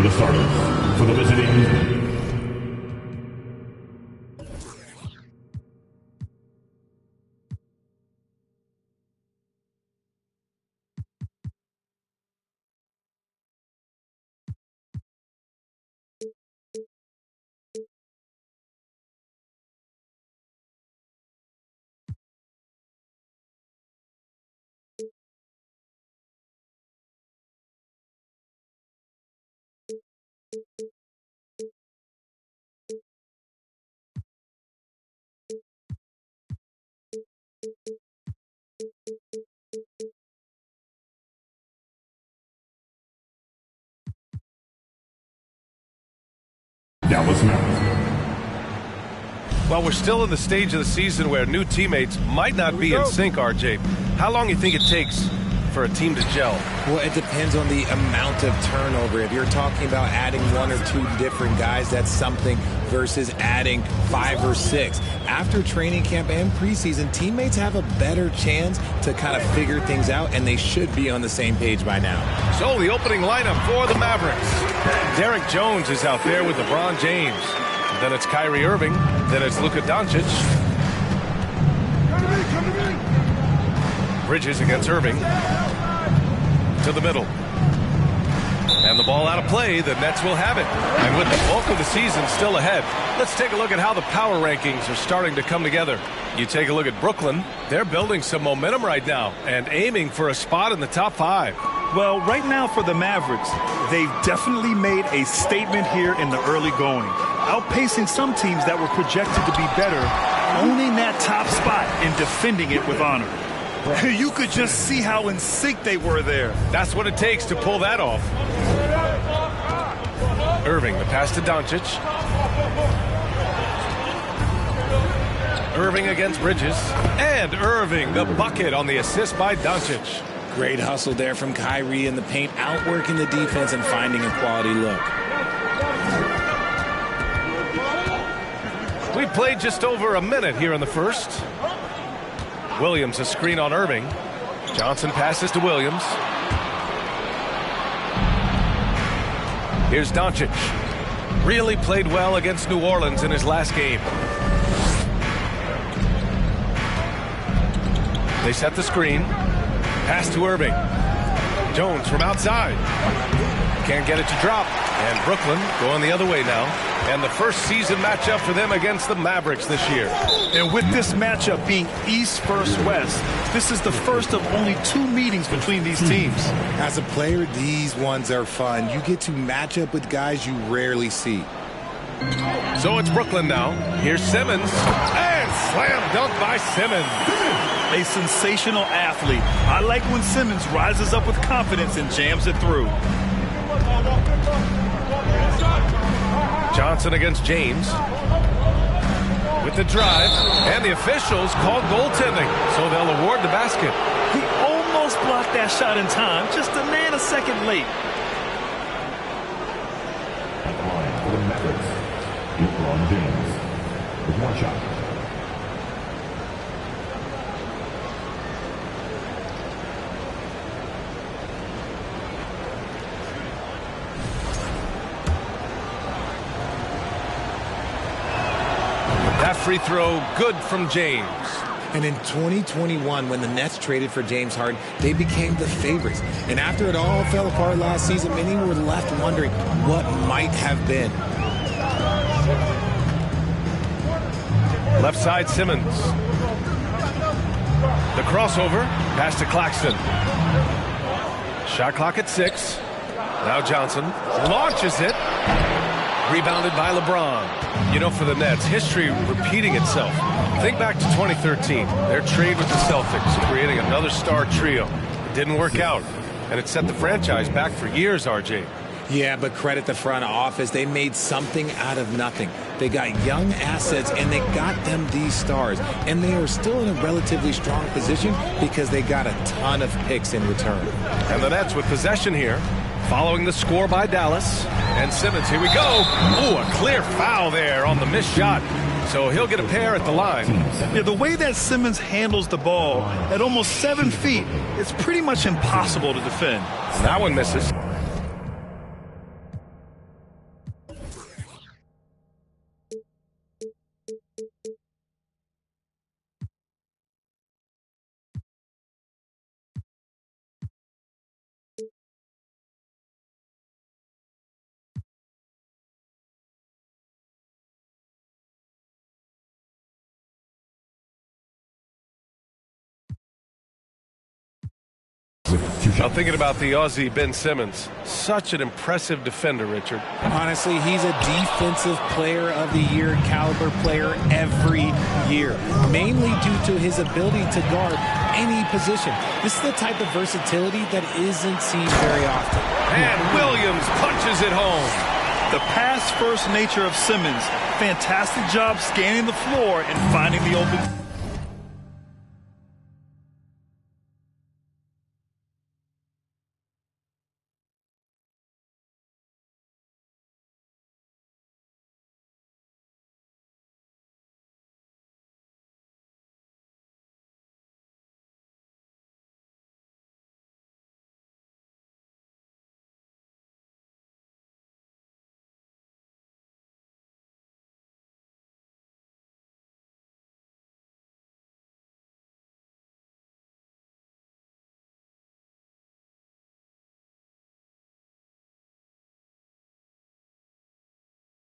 the starters. For the visiting Dallas Mavericks. Well, we're still in the stage of the season where new teammates might not be in sync, RJ. How long do you think it takes for a team to gel? Well, it depends on the amount of turnover. If you're talking about adding one or two different guys, that's something, versus adding 5 or 6. After training camp and preseason, teammates have a better chance to kind of figure things out, and they should be on the same page by now. So the opening lineup for the Mavericks. Derek Jones is out there with LeBron James. Then it's Kyrie Irving. Then it's Luka Doncic. Bridges against Irving. To the middle. And the ball out of play. The Nets will have it. And with the bulk of the season still ahead, let's take a look at how the power rankings are starting to come together. You take a look at Brooklyn. They're building some momentum right now and aiming for a spot in the top 5. Well, right now for the Mavericks, they've definitely made a statement here in the early going, outpacing some teams that were projected to be better, owning that top spot and defending it with honor. You could just see how in sync they were there. That's what it takes to pull that off. Irving, the pass to Doncic. Irving against Bridges. And Irving, the bucket on the assist by Doncic. Great hustle there from Kyrie in the paint, outworking the defense and finding a quality look. We played just over a minute here in the first. Williams, a screen on Irving. Johnson passes to Williams. Here's Doncic. Really played well against New Orleans in his last game. They set the screen. Pass to Irving. Jones from outside. Can't get it to drop. And Brooklyn going the other way now. And the first season matchup for them against the Mavericks this year. And with this matchup being East versus West, this is the first of only 2 meetings between these teams. As a player, these ones are fun. You get to match up with guys you rarely see. So it's Brooklyn now. Here's Simmons. And slam dunk by Simmons. A sensational athlete. I like when Simmons rises up with confidence and jams it through. Johnson against James. With the drive. And the officials call goaltending. So they'll award the basket. He almost blocked that shot in time. Just a nanosecond late. For the Mavericks, LeBron James with 1 shot. That free throw good from James. And in 2021, when the Nets traded for James Harden, they became the favorites. And after it all fell apart last season, many were left wondering what might have been. Left side, Simmons. The crossover. Pass to Claxton. Shot clock at 6. Now Johnson launches it. Rebounded by LeBron. You know, for the Nets, history repeating itself. Think back to 2013. Their trade with the Celtics, creating another star trio. It didn't work out, and it set the franchise back for years, RJ. Yeah, but credit the front office. They made something out of nothing. They got young assets, and they got them these stars. And they are still in a relatively strong position because they got a ton of picks in return. And the Nets with possession here, following the score by Dallas. And Simmons, here we go. Ooh, a clear foul there on the missed shot. So he'll get a pair at the line. Yeah, the way that Simmons handles the ball at almost 7 feet, it's pretty much impossible to defend. That one misses. with 2 I'm shots. thinking about the Aussie Ben Simmons. Such an impressive defender, Richard. Honestly, he's a defensive player of the year caliber player every year, mainly due to his ability to guard any position. This is the type of versatility that isn't seen very often. And Williams punches it home. The pass-first nature of Simmons. Fantastic job scanning the floor and finding the open.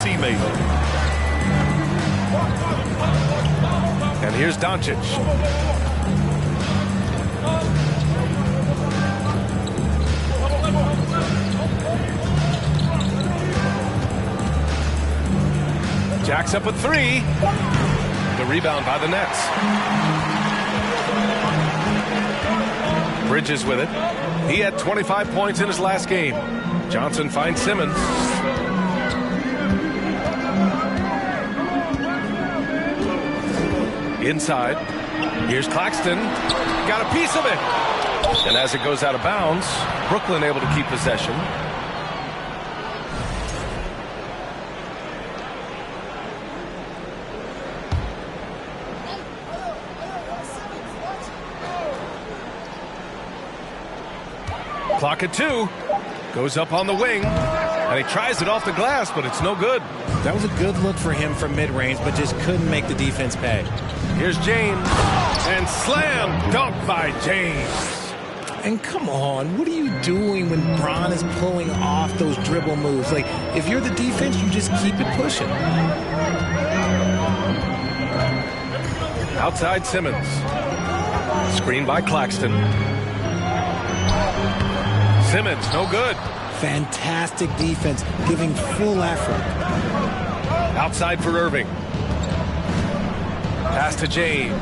Teammate. And here's Doncic. Jacks up a 3. The rebound by the Nets. Bridges with it. He had 25 points in his last game. Johnson finds Simmons. Inside. Here's Claxton. Got a piece of it. And as it goes out of bounds, Brooklyn able to keep possession. Clock at 2. Goes up on the wing. And he tries it off the glass, but it's no good. That was a good look for him from mid-range, but just couldn't make the defense pay. Here's James. And slam dunk by James. And come on, what are you doing when Bron is pulling off those dribble moves? Like, if you're the defense, you just keep it pushing. Outside Simmons. Screen by Claxton. Simmons, no good. Fantastic defense, giving full effort. Outside for Irving. Pass to James.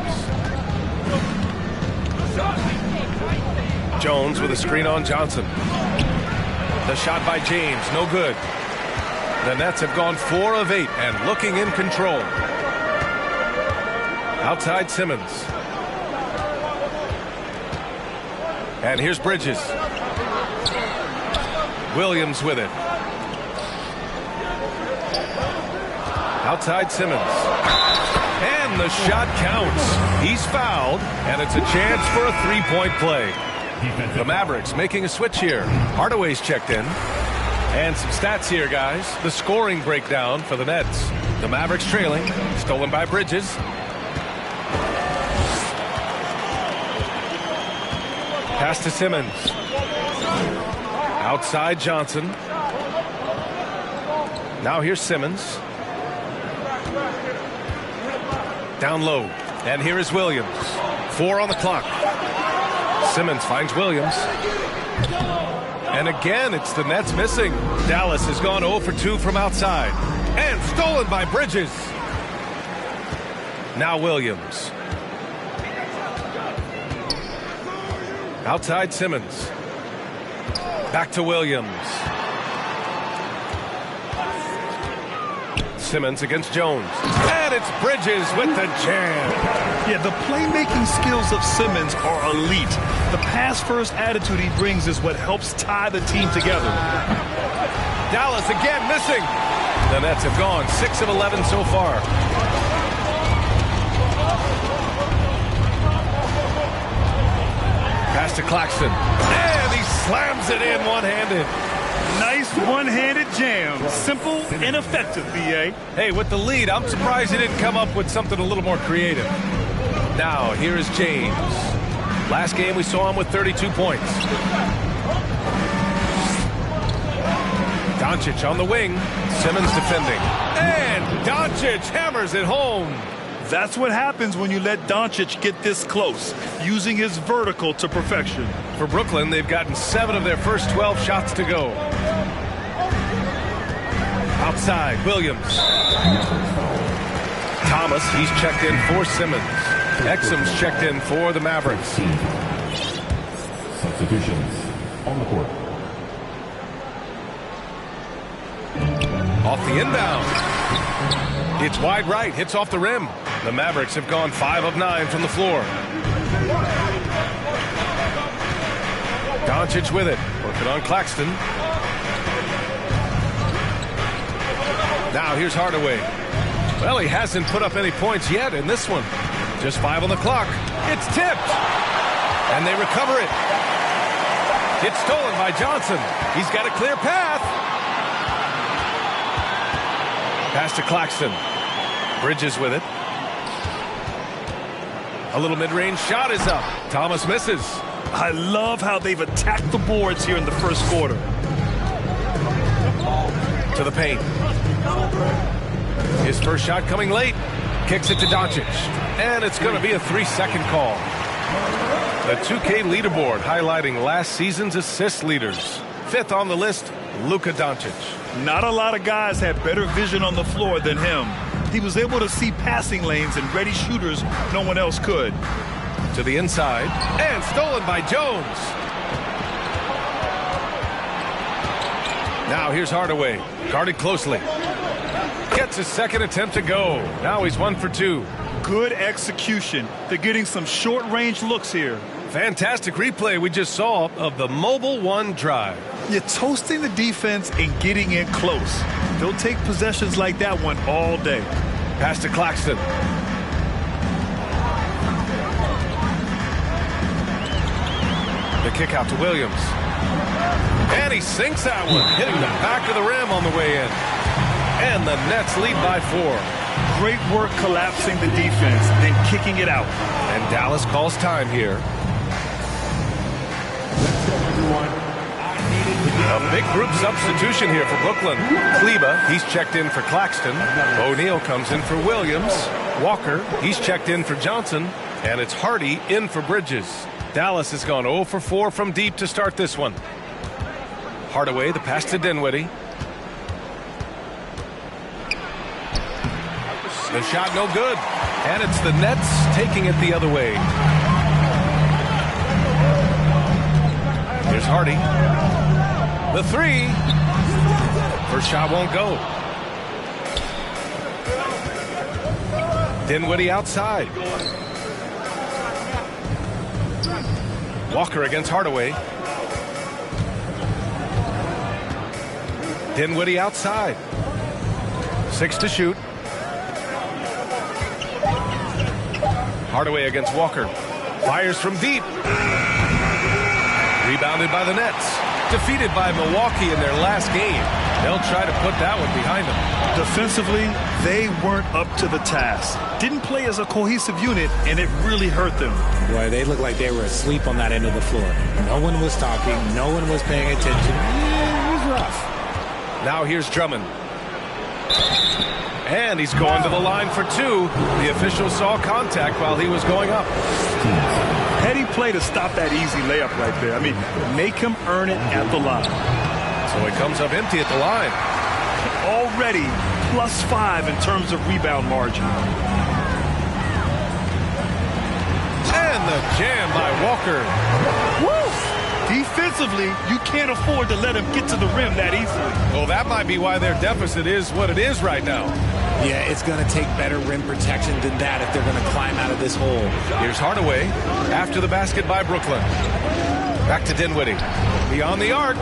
Jones with a screen on Johnson. The shot by James, no good. The Nets have gone 4 of 8 and looking in control. Outside Simmons. And here's Bridges. Williams with it. Outside Simmons. And the shot counts. He's fouled, and it's a chance for a 3-point play. The Mavericks making a switch here. Hardaway's checked in. And some stats here, guys. The scoring breakdown for the Nets. The Mavericks trailing. Stolen by Bridges. Pass to Simmons. Outside Johnson. Now here's Simmons. Down low. And here is Williams. 4 on the clock. Simmons finds Williams. And again, it's the Nets missing. Dallas has gone 0 for 2 from outside. And stolen by Bridges. Now Williams. Outside Simmons. Back to Williams. Simmons against Jones. And it's Bridges with the jam. Yeah, the playmaking skills of Simmons are elite. The pass-first attitude he brings is what helps tie the team together. Dallas again missing. The Nets have gone 6 of 11 so far. Pass to Claxton. And he slams it in one-handed. Nice one-handed jam. Simple and effective, B.A. Hey, with the lead, I'm surprised he didn't come up with something a little more creative. Now, here is James. Last game we saw him with 32 points. Doncic on the wing. Simmons defending. And Doncic hammers it home. That's what happens when you let Doncic get this close, using his vertical to perfection. For Brooklyn, they've gotten 7 of their first 12 shots to go. Outside, Williams. Thomas, he's checked in for Simmons. Exum's checked in for the Mavericks. Substitutions on the court. Off the inbound. It's wide right, hits off the rim. The Mavericks have gone 5 of 9 from the floor. Doncic with it, working on Claxton. Now here's Hardaway. Well, he hasn't put up any points yet in this one. Just 5 on the clock. It's tipped. And they recover it. It's stolen by Johnson. He's got a clear path. Pass to Claxton. Bridges with it. A little mid-range shot is up. Thomas misses. I love how they've attacked the boards here in the first quarter. To the paint. His first shot coming late. Kicks it to Doncic. And it's going to be a 3-second call. The 2K leaderboard highlighting last season's assist leaders. 5th on the list, Luka Doncic. Not a lot of guys had better vision on the floor than him. He was able to see passing lanes and ready shooters no one else could. To the inside, and stolen by Jones. Now here's Hardaway, guarded closely. Gets his second attempt to go. Now he's 1 for 2. Good execution. They're getting some short-range looks here. Fantastic replay we just saw of the Mobile One drive. You're toasting the defense and getting in close. They'll take possessions like that one all day. Pass to Claxton. The kick out to Williams. And he sinks that one, hitting the back of the rim on the way in. And the Nets lead by 4. Great work collapsing the defense, then kicking it out. And Dallas calls time here. A big group substitution here for Brooklyn. Kleba, he's checked in for Claxton. O'Neal comes in for Williams. Walker, he's checked in for Johnson. And it's Hardy in for Bridges. Dallas has gone 0 for 4 from deep to start this one. Hardaway, the pass to Dinwiddie. The shot no good. And it's the Nets taking it the other way. Here's Hardy. The 3. First shot won't go. Dinwiddie outside. Walker against Hardaway. Dinwiddie outside. 6 to shoot. Hardaway against Walker. Fires from deep. Rebounded by the Nets. Defeated by Milwaukee in their last game. They'll try to put that one behind them. Defensively, they weren't up to the task. Didn't play as a cohesive unit, and it really hurt them. Boy, they looked like they were asleep on that end of the floor. No one was talking. No one was paying attention. Yeah, it was rough. Now here's Drummond. And he's going to the line for 2. The official saw contact while he was going up. Petty play to stop that easy layup right there. I mean, make him earn it at the line. So he comes up empty at the line. Already +5 in terms of rebound margin. And the jam by Walker. Woo! Defensively, you can't afford to let him get to the rim that easily. Well, that might be why their deficit is what it is right now. Yeah, it's going to take better rim protection than that if they're going to climb out of this hole. Here's Hardaway after the basket by Brooklyn. Back to Dinwiddie. Beyond the arc.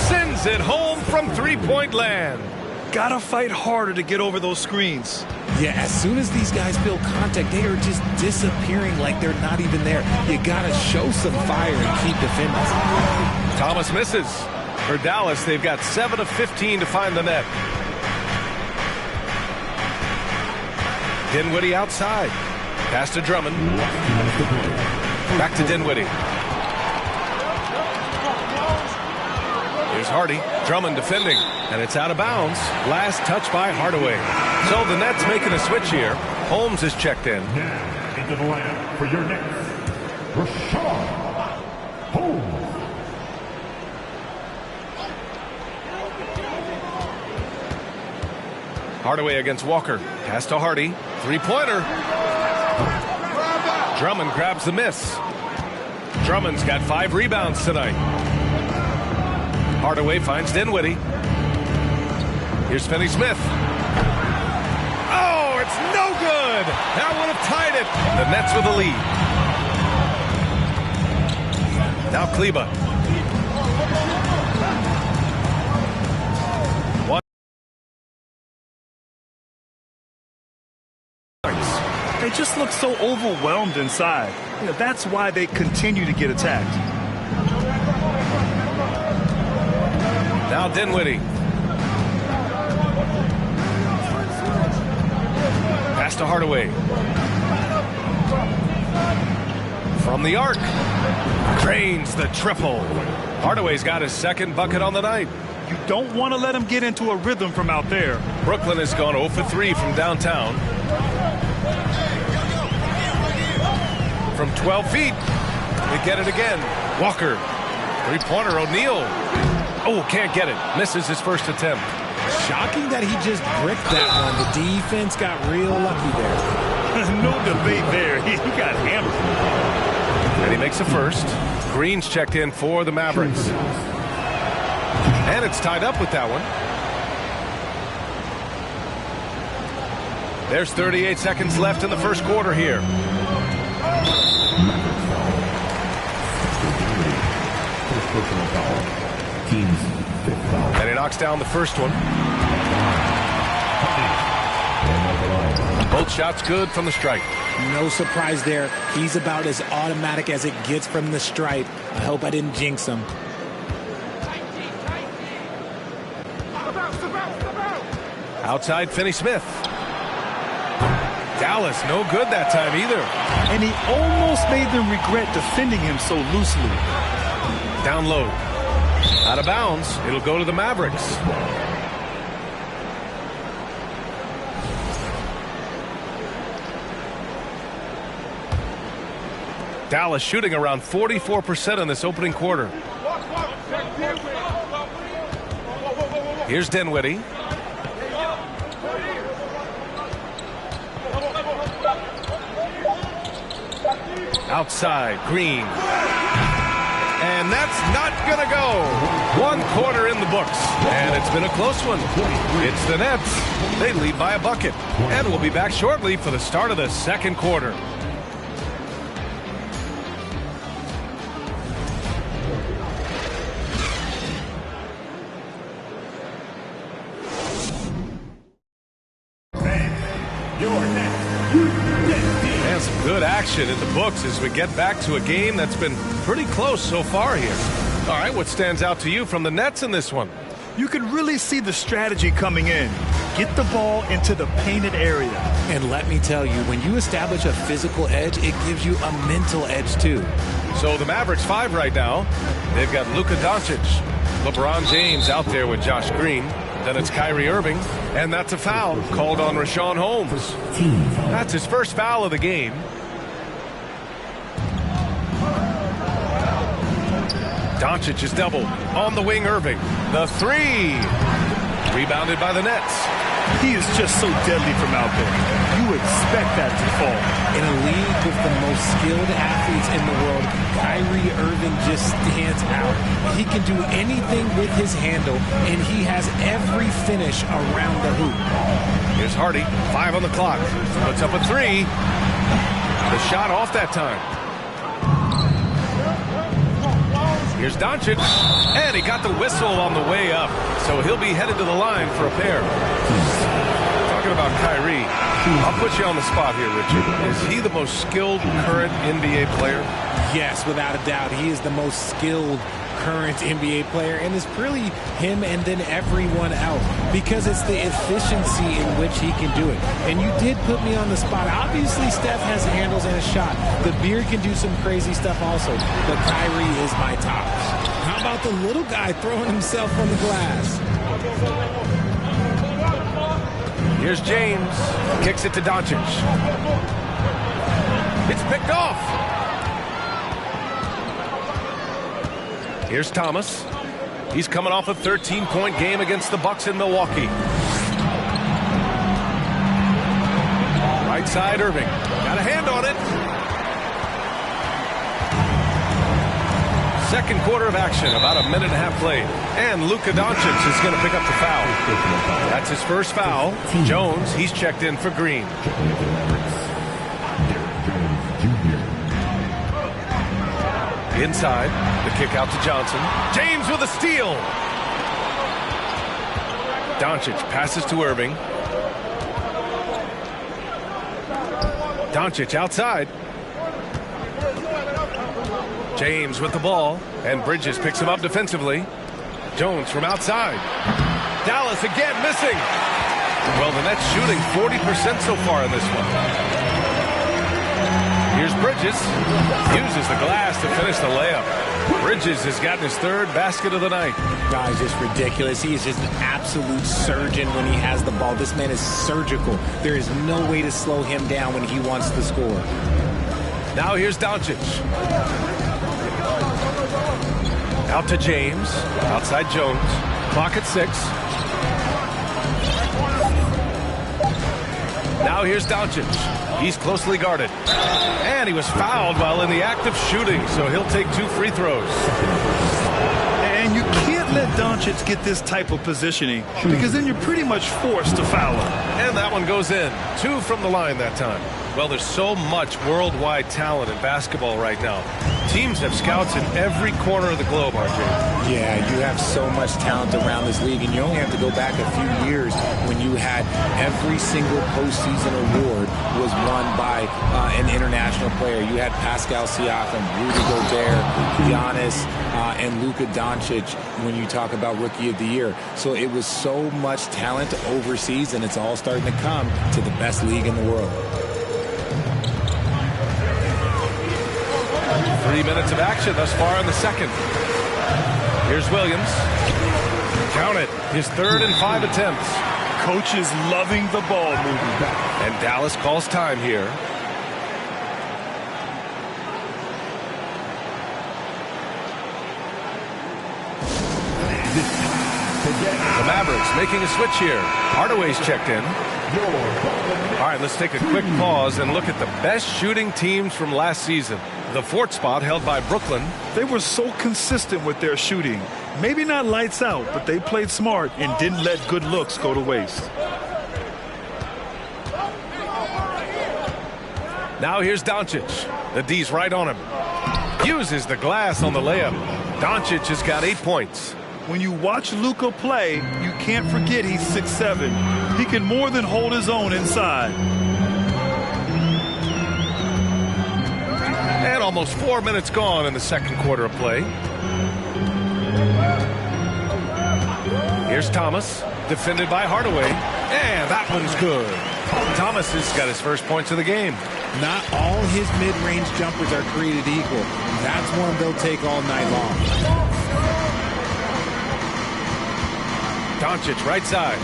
Sends it home from three-point land. Gotta fight harder to get over those screens. Yeah, as soon as these guys feel contact, they are just disappearing like they're not even there. You gotta show some fire and keep defending. Thomas misses. For Dallas, they've got 7 of 15 to find the net. Dinwiddie outside. Pass to Drummond. Back to Dinwiddie. Here's Hardy. Drummond defending. And it's out of bounds. Last touch by Hardaway. So the Nets making a switch here. Holmes is checked in. Now into the lineup for your Nets, Richaun Holmes. Hardaway against Walker. Pass to Hardy. Three-pointer. Drummond grabs the miss. Drummond's got 5 rebounds tonight. Hardaway finds Dinwiddie. Here's Finney-Smith. Oh, it's no good. That would have tied it. The Nets with the lead. Now Kleba. They just look so overwhelmed inside. That's why they continue to get attacked. Now Dinwiddie. Pass to Hardaway. From the arc. Drains the triple. Hardaway's got his second bucket on the night. You don't want to let him get into a rhythm from out there. Brooklyn has gone 0 for 3 from downtown. From 12 feet. They get it again. Walker. Three-pointer, O'Neal. Oh, can't get it. Misses his first attempt. Shocking that he just bricked that one. The defense got real lucky there. No debate there. He got hammered. And he makes a first. Green's checked in for the Mavericks. And it's tied up with that one. There's 38 seconds left in the first quarter here. First personal foul. Team's 5th foul. And he knocks down the first one. Both shots good from the stripe. No surprise there. He's about as automatic as it gets from the stripe. I hope I didn't jinx him. Outside Finney-Smith. Dallas no good that time either. And he almost made them regret defending him so loosely. Down low. Out of bounds. It'll go to the Mavericks. Dallas shooting around 44% in this opening quarter. Here's Dinwiddie. Outside, Green. And that's not going to go. 1 quarter in the books. And it's been a close one. It's the Nets. They lead by a bucket. And we'll be back shortly for the start of the second quarter. And some good action in the books as we get back to a game that's been pretty close so far here. All right, what stands out to you from the Nets in this one? You can really see the strategy coming in. Get the ball into the painted area. And let me tell you, when you establish a physical edge, it gives you a mental edge too. So the Mavericks 5 right now. They've got Luka Doncic, LeBron James out there with Josh Green. Then it's Kyrie Irving, and that's a foul called on Richaun Holmes. That's his first foul of the game. Doncic is doubled. On the wing, Irving. The three. Rebounded by the Nets. He is just so deadly from out there. You expect that to fall. In a league with the most skilled athletes in the world, Kyrie Irving just stands out. He can do anything with his handle, and he has every finish around the hoop. Here's Hardy, 5 on the clock. Puts up a three. The shot off that time. Here's Doncic, and he got the whistle on the way up, so he'll be headed to the line for a pair. Talking about Kyrie, I'll put you on the spot here, Richard. Is he the most skilled current NBA player? Yes, without a doubt. He is the most skilled current NBA player, and it's really him and then everyone else because it's the efficiency in which he can do it. And you did put me on the spot. Obviously, Steph has handles and a shot. The Beard can do some crazy stuff also, but Kyrie is my top. How about the little guy throwing himself on the glass? Here's James. Kicks it to Doncic. It's picked off. Here's Thomas. He's coming off a 13-point game against the Bucks in Milwaukee. Right side, Irving. Got a hand on it. Second quarter of action, about a minute and a half played. And Luka Doncic is going to pick up the foul. That's his first foul. Jones, he's checked in for Green. Inside, the kick out to Johnson. James with a steal. Doncic passes to Irving. Doncic outside. James with the ball, and Bridges picks him up defensively. Jones from outside. Dallas again missing. Well, the Nets shooting 40% so far in this one. Here's Bridges. Uses the glass to finish the layup. Bridges has gotten his third basket of the night. Guy's just ridiculous. He is just an absolute surgeon when he has the ball. This man is surgical. There is no way to slow him down when he wants to score. Now here's Doncic. Out to James. Outside Jones. Clock at 6. Now here's Doncic. He's closely guarded. And he was fouled while in the act of shooting, so he'll take 2 free throws. And you can't let Doncic get this type of positioning because then you're pretty much forced to foul him. And that one goes in. 2 from the line that time. Well, there's so much worldwide talent in basketball right now. Teams have scouts in every corner of the globe, RJ. Yeah, you have so much talent around this league, and you only have to go back a few years when you had every single postseason award was won by an international player. You had Pascal Siakam, Rudy Gobert, Giannis, and Luka Doncic when you talk about Rookie of the Year. So it was so much talent overseas, and it's all starting to come to the best league in the world. 3 minutes of action thus far in the second. Here's Williams. Count it. His 3rd and 5 attempts. Coach is loving the ball movement. And Dallas calls time here. The Mavericks making a switch here. Hardaway's checked in. All right, let's take a quick pause and look at the best shooting teams from last season. The 4th spot held by Brooklyn. They were so consistent with their shooting. Maybe not lights out, but they played smart and didn't let good looks go to waste. Now here's Doncic. The D's right on him. Uses the glass on the layup. Doncic has got 8 points. When you watch Luka play, you can't forget he's 6'7". He can more than hold his own inside. And almost 4 minutes gone in the second quarter of play. Here's Thomas, defended by Hardaway. And that one's good. Thomas has got his first points of the game. Not all his mid-range jumpers are created equal. That's one they'll take all night long. Doncic right side.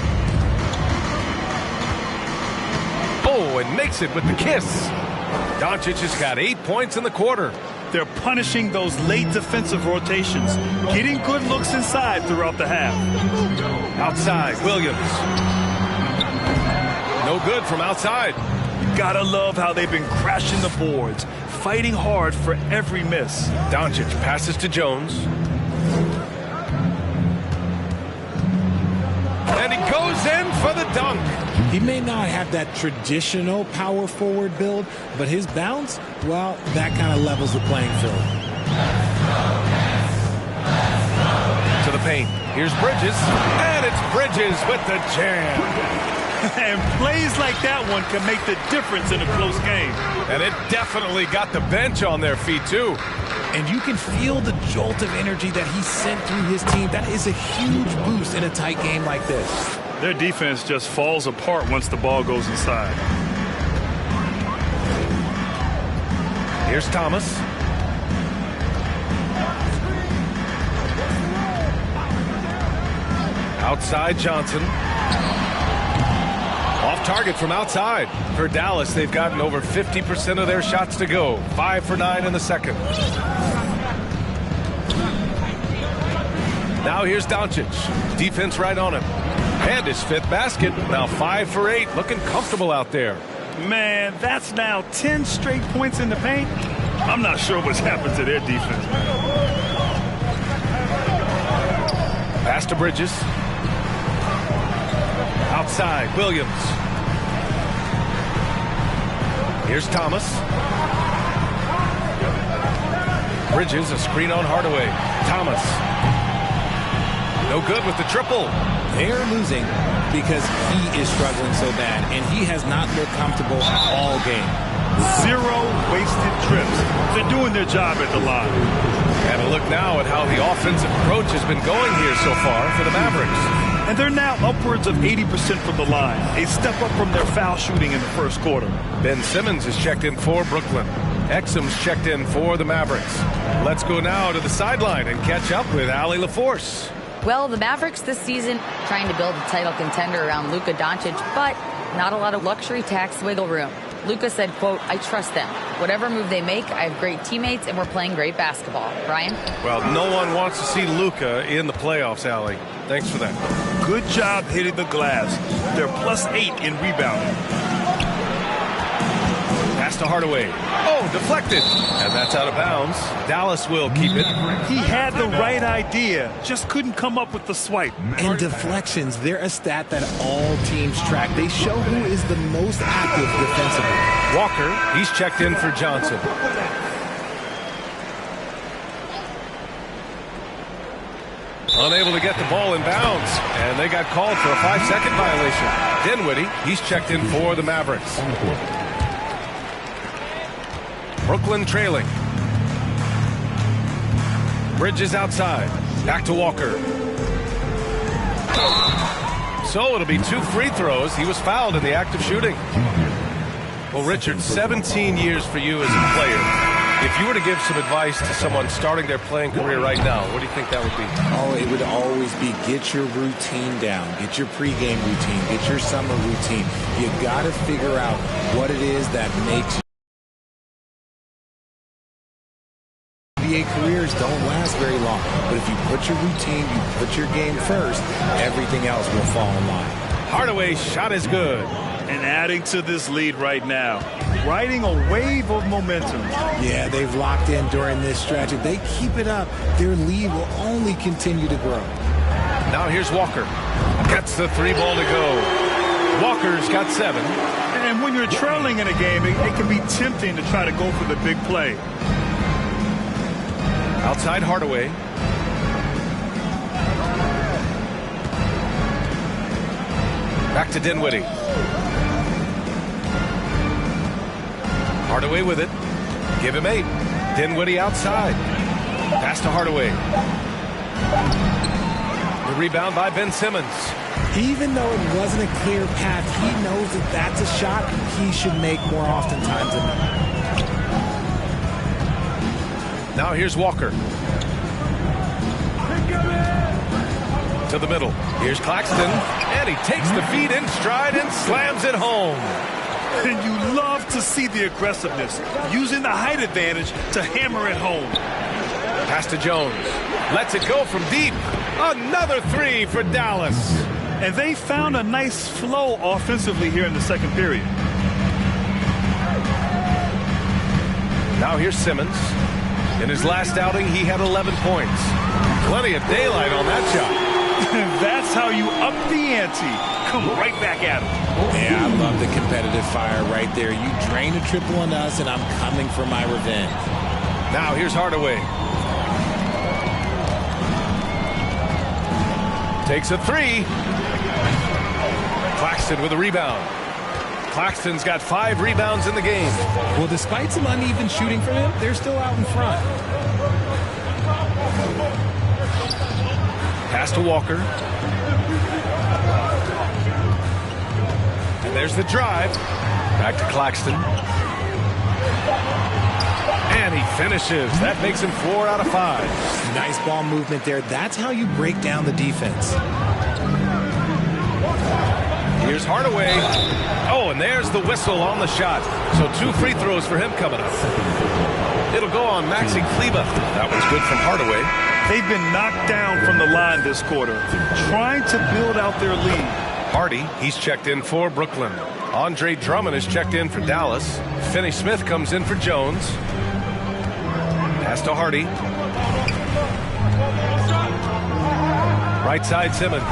Oh, and makes it with the kiss. Doncic has got 8 points in the quarter. They're punishing those late defensive rotations, getting good looks inside throughout the half. Outside, Williams. No good from outside. You gotta love how they've been crashing the boards, fighting hard for every miss. Doncic passes to Jones. And he goes in for the dunk. He may not have that traditional power forward build, but his bounce, well, that kind of levels the playing field. To the paint. Here's Bridges. And it's Bridges with the jam. And plays like that one can make the difference in a close game. And it definitely got the bench on their feet, too. And you can feel the jolt of energy that he sent through his team. That is a huge boost in a tight game like this. Their defense just falls apart once the ball goes inside. Here's Thomas. Outside Johnson. Off target from outside. For Dallas, they've gotten over 50% of their shots to go. 5 for 9 in the second. Now here's Doncic. Defense right on him. And his 5th basket. Now 5 for 8. Looking comfortable out there. Man, that's now 10 straight points in the paint. I'm not sure what's happened to their defense. Pass to Bridges. Outside, Williams. Here's Thomas. Bridges, a screen on Hardaway. Thomas. No good with the triple. They're losing because he is struggling so bad, and he has not looked comfortable all game. 0 wasted trips. They're doing their job at the line. And a look now at how the offensive approach has been going here so far for the Mavericks. And they're now upwards of 80% from the line. A step up from their foul shooting in the first quarter. Ben Simmons is checked in for Brooklyn. Exum's checked in for the Mavericks. Let's go now to the sideline and catch up with Allie LaForce. Well, the Mavericks this season trying to build a title contender around Luka Doncic, but not a lot of luxury tax wiggle room. Luka said, quote, "I trust them. Whatever move they make, I have great teammates and we're playing great basketball." Brian? Well, no one wants to see Luka in the playoffs, Allie. Thanks for that. Good job hitting the glass. They're +8 in rebounding. Pass to Hardaway. Oh, deflected. And that's out of bounds. Dallas will keep it. He had the right idea, just couldn't come up with the swipe. And deflections, they're a stat that all teams track. They show who is the most active defensively. Walker, he's checked in for Johnson. Unable to get the ball in bounds. And they got called for a 5-second violation. Dinwiddie, he's checked in for the Mavericks. Brooklyn trailing. Bridges outside. Back to Walker. So it'll be 2 free throws. He was fouled in the act of shooting. Well, Richard, 17 years for you as a player. If you were to give some advice to someone starting their playing career right now, what do you think that would be? Oh, it would always be get your routine down. Get your pregame routine. Get your summer routine. You got to figure out what it is that makes NBA careers don't last very long. But if you put your routine, you put your game first, everything else will fall in line. Hardaway's shot is good. And adding to this lead right now, riding a wave of momentum. Yeah, they've locked in during this stretch. If they keep it up, their lead will only continue to grow. Now here's Walker. Gets the 3 ball to go. Walker's got 7. And when you're trailing in a game, it can be tempting to try to go for the big play. Outside Hardaway. Back to Dinwiddie. Hardaway with it. Give him 8. Dinwiddie outside. Pass to Hardaway. The rebound by Ben Simmons. Even though it wasn't a clear path, he knows that that's a shot he should make more oftentimes than not. Now here's Walker. To the middle. Here's Claxton. And he takes the feed in stride and slams it home. And you love to see the aggressiveness, using the height advantage to hammer it home. Pass to Jones. Lets it go from deep. Another 3 for Dallas. And they found a nice flow offensively here in the second period. Now here's Simmons. In his last outing, he had 11 points. Plenty of daylight on that shot. That's how you up the ante. Come right back at him. Yeah, I love the competitive fire right there. You drain a triple on us, and I'm coming for my revenge. Now here's Hardaway. Takes a 3. Claxton with a rebound. Claxton's got 5 rebounds in the game. Well, despite some uneven shooting from him, they're still out in front. Pass to Walker. And there's the drive. Back to Claxton. And he finishes. That makes him 4 out of 5. Nice ball movement there. That's how you break down the defense. Here's Hardaway. Oh, and there's the whistle on the shot. So 2 free throws for him coming up. It'll go on Maxi Kleber. That one's good from Hardaway. They've been knocked down from the line this quarter, trying to build out their lead. Hardy, he's checked in for Brooklyn. Andre Drummond is checked in for Dallas. Finney Smith comes in for Jones. Pass to Hardy. Right side Simmons.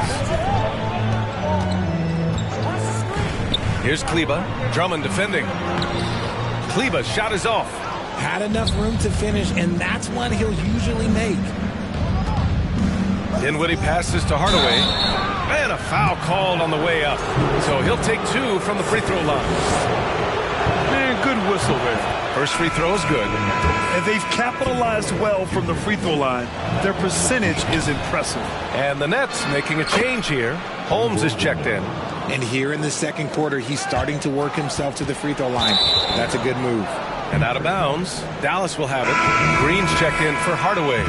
Here's Kleber. Drummond defending. Kleber's shot is off. Had enough room to finish, and that's one he'll usually make. Dinwiddie passes to Hardaway. And a foul called on the way up. So he'll take 2 from the free throw line. Man, good whistle there. First free throw is good. And they've capitalized well from the free throw line. Their percentage is impressive. And the Nets making a change here. Holmes is checked in. And here in the second quarter, he's starting to work himself to the free throw line. That's a good move. And out of bounds, Dallas will have it. Green's checked in for Hardaway.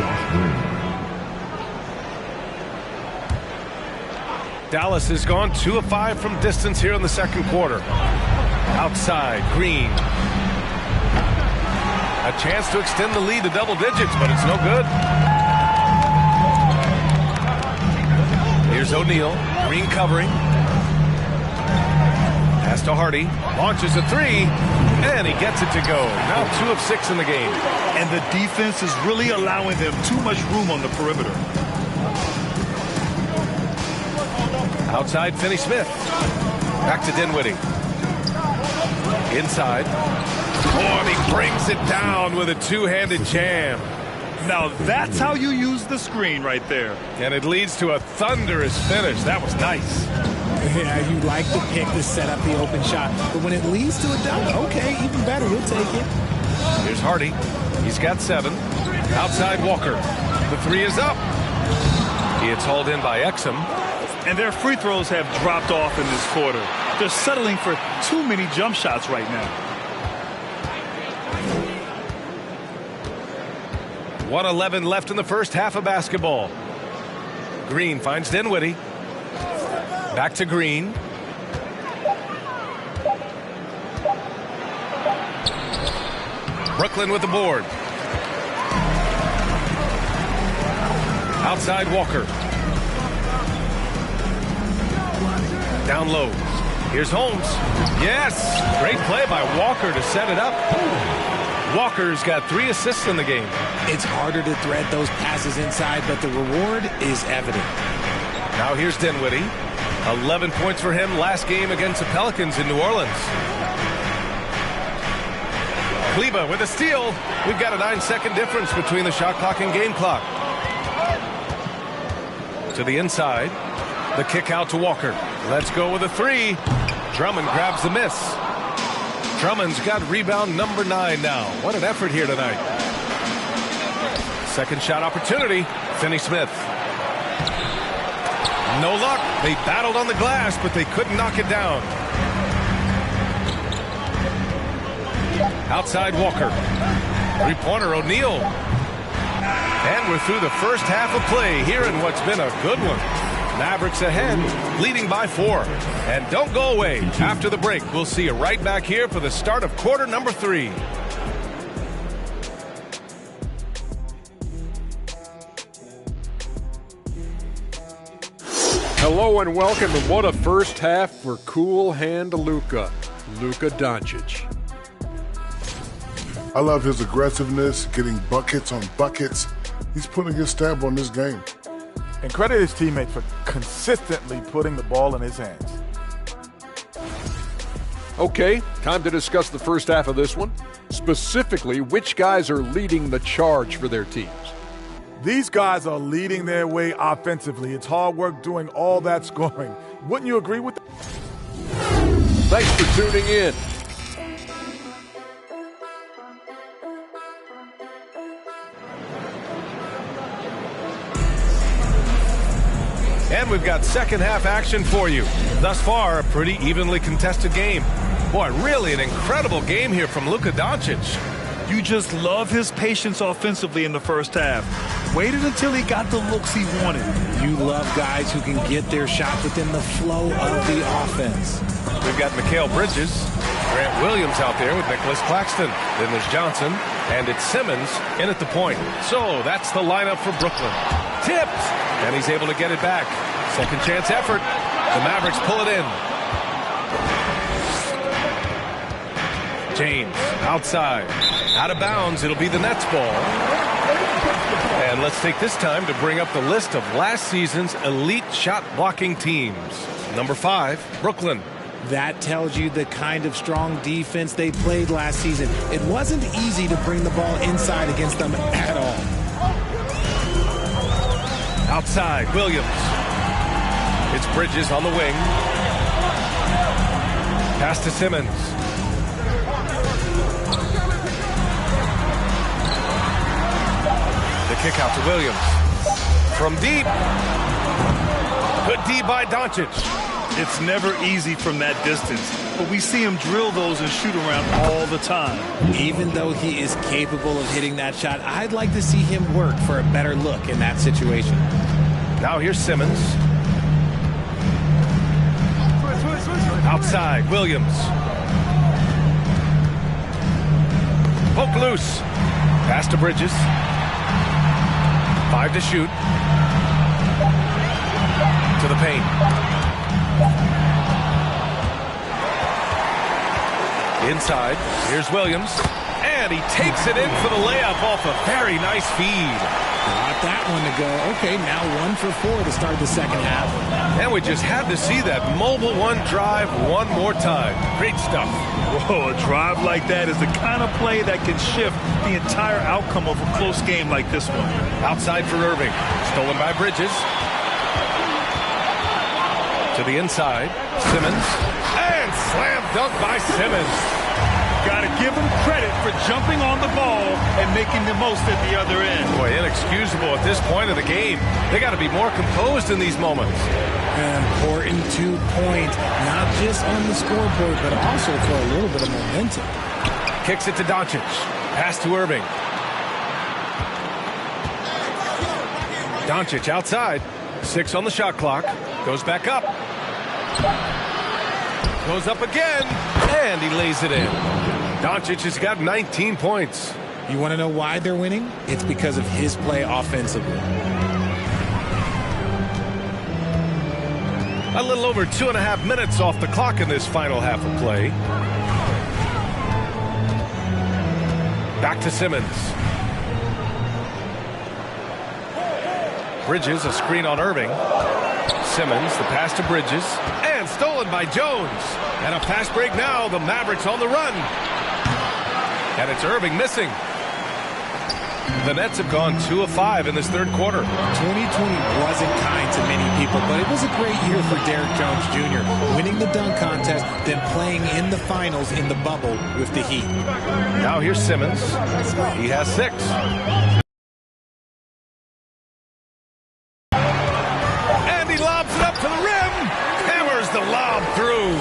Dallas has gone 2 of 5 from distance here in the second quarter. Outside, Green. A chance to extend the lead to double digits, but it's no good. Here's O'Neal. Green covering. Pass to Hardy. Launches a 3. And he gets it to go. Now 2 of 6 in the game. And the defense is really allowing them too much room on the perimeter. Outside, Finney Smith. Back to Dinwiddie. Inside. Oh, and he brings it down with a 2-handed jam. Now that's how you use the screen right there. And it leads to a thunderous finish. That was nice. Yeah, you like the pick to set up the open shot. But when it leads to a dunk, okay, even better, he'll take it. Here's Hardy. He's got 7. Outside Walker. The 3 is up. It's hauled in by Exum. And their free throws have dropped off in this quarter. They're settling for too many jump shots right now. 1:11 left in the first half of basketball. Green finds Dinwiddie. Back to Green. Brooklyn with the board. Outside Walker. Down low. Here's Holmes. Yes! Great play by Walker to set it up. Walker's got 3 assists in the game. It's harder to thread those passes inside, but the reward is evident. Now here's Dinwiddie. 11 points for him last game against the Pelicans in New Orleans. Kleber with a steal. We've got a 9-second difference between the shot clock and game clock. To the inside. The kick out to Walker. Let's go with a 3. Drummond grabs the miss. Drummond's got rebound number 9 now. What an effort here tonight. Second shot opportunity. Finney Smith. No luck. They battled on the glass, but they couldn't knock it down. Outside Walker. 3-pointer O'Neal. And we're through the first half of play here in what's been a good one. Mavericks ahead, leading by 4. And don't go away. After the break, we'll see you right back here for the start of quarter number 3. Hello and welcome, and what a first half for cool hand Luka Doncic. I love his aggressiveness, getting buckets on buckets. He's putting his stamp on this game. And credit his teammates for consistently putting the ball in his hands. Okay, time to discuss the first half of this one. Specifically, which guys are leading the charge for their teams? These guys are leading their way offensively. It's hard work doing all that scoring. Wouldn't you agree with that? Thanks for tuning in. And we've got second half action for you. Thus far, a pretty evenly contested game. Boy, really an incredible game here from Luka Doncic. You just love his patience offensively in the first half. Waited until he got the looks he wanted. You love guys who can get their shot within the flow of the offense. We've got Mikal Bridges, Grant Williams out there with Nicholas Claxton. Then there's Johnson, and it's Simmons in at the point. So that's the lineup for Brooklyn. Tipped, and he's able to get it back. Second chance effort. The Mavericks pull it in. James outside, out of bounds. It'll be the Nets ball. And let's take this time to bring up the list of last season's elite shot blocking teams. Number 5, Brooklyn. That tells you the kind of strong defense they played last season. It wasn't easy to bring the ball inside against them at all. Outside, Williams. It's Bridges on the wing. Pass to Simmons. The kick out to Williams. From deep. Good D by Doncic. It's never easy from that distance, but we see him drill those and shoot around all the time. Even though he is capable of hitting that shot, I'd like to see him work for a better look in that situation. Now here's Simmons. Outside, Williams. Poke loose. Pass to Bridges. 5 to shoot. To the paint. Inside, here's Williams. And he takes it in for the layup off a very nice feed. Got that one to go. Okay, now 1 for 4 to start the second half. And we just had to see that mobile one drive one more time. Great stuff. Whoa, a drive like that is the kind of play that can shift the entire outcome of a close game like this one. Outside for Irving. Stolen by Bridges. To the inside. Simmons. And slam dunk by Simmons. Got to give him credit for jumping on the ball and making the most at the other end. Boy, inexcusable at this point of the game. They got to be more composed in these moments. An important 2-point, not just on the scoreboard, but also for a little bit of momentum. Kicks it to Doncic. Pass to Irving. Doncic outside. 6 on the shot clock. Goes back up. Goes up again. And he lays it in. Doncic has got 19 points. You want to know why they're winning? It's because of his play offensively. A little over 2.5 minutes off the clock in this final half of play. Back to Simmons. Bridges, a screen on Irving. Simmons, the pass to Bridges. And stolen by Jones. And a fast break now. The Mavericks on the run. And it's Irving missing. The Nets have gone 2 of 5 in this third quarter. 2020 wasn't kind to many people, but it was a great year for Derrick Jones Jr. Winning the dunk contest, then playing in the finals in the bubble with the Heat. Now here's Simmons. He has 6. And he lobs it up to the rim. Hammers the lob through.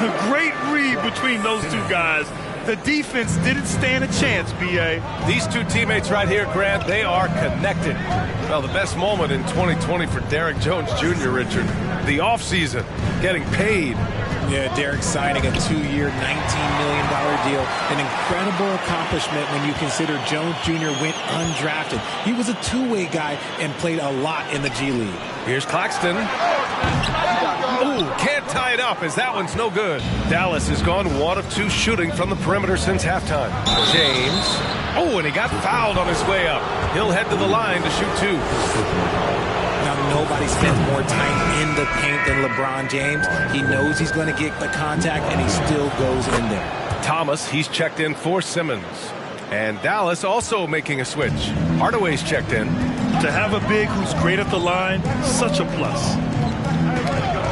A great read between those two guys. The defense didn't stand a chance, B.A. These two teammates right here, Grant, they are connected. Well, the best moment in 2020 for Derrick Jones Jr., Richard, the offseason, getting paid. Yeah, Derrick signing a 2-year, $19 million deal. An incredible accomplishment when you consider Jones Jr. went undrafted. He was a two-way guy and played a lot in the G League. Here's Claxton. Ooh, can't tie it up as that one's no good. Dallas has gone 1 of 2 shooting from the perimeter since halftime. James. Oh, and he got fouled on his way up. He'll head to the line to shoot 2. Now, nobody spends more time in the paint than LeBron James. He knows he's going to get the contact, and he still goes in there. Thomas, he's checked in for Simmons. And Dallas also making a switch. Hardaway's checked in. To have a big who's great at the line, such a plus.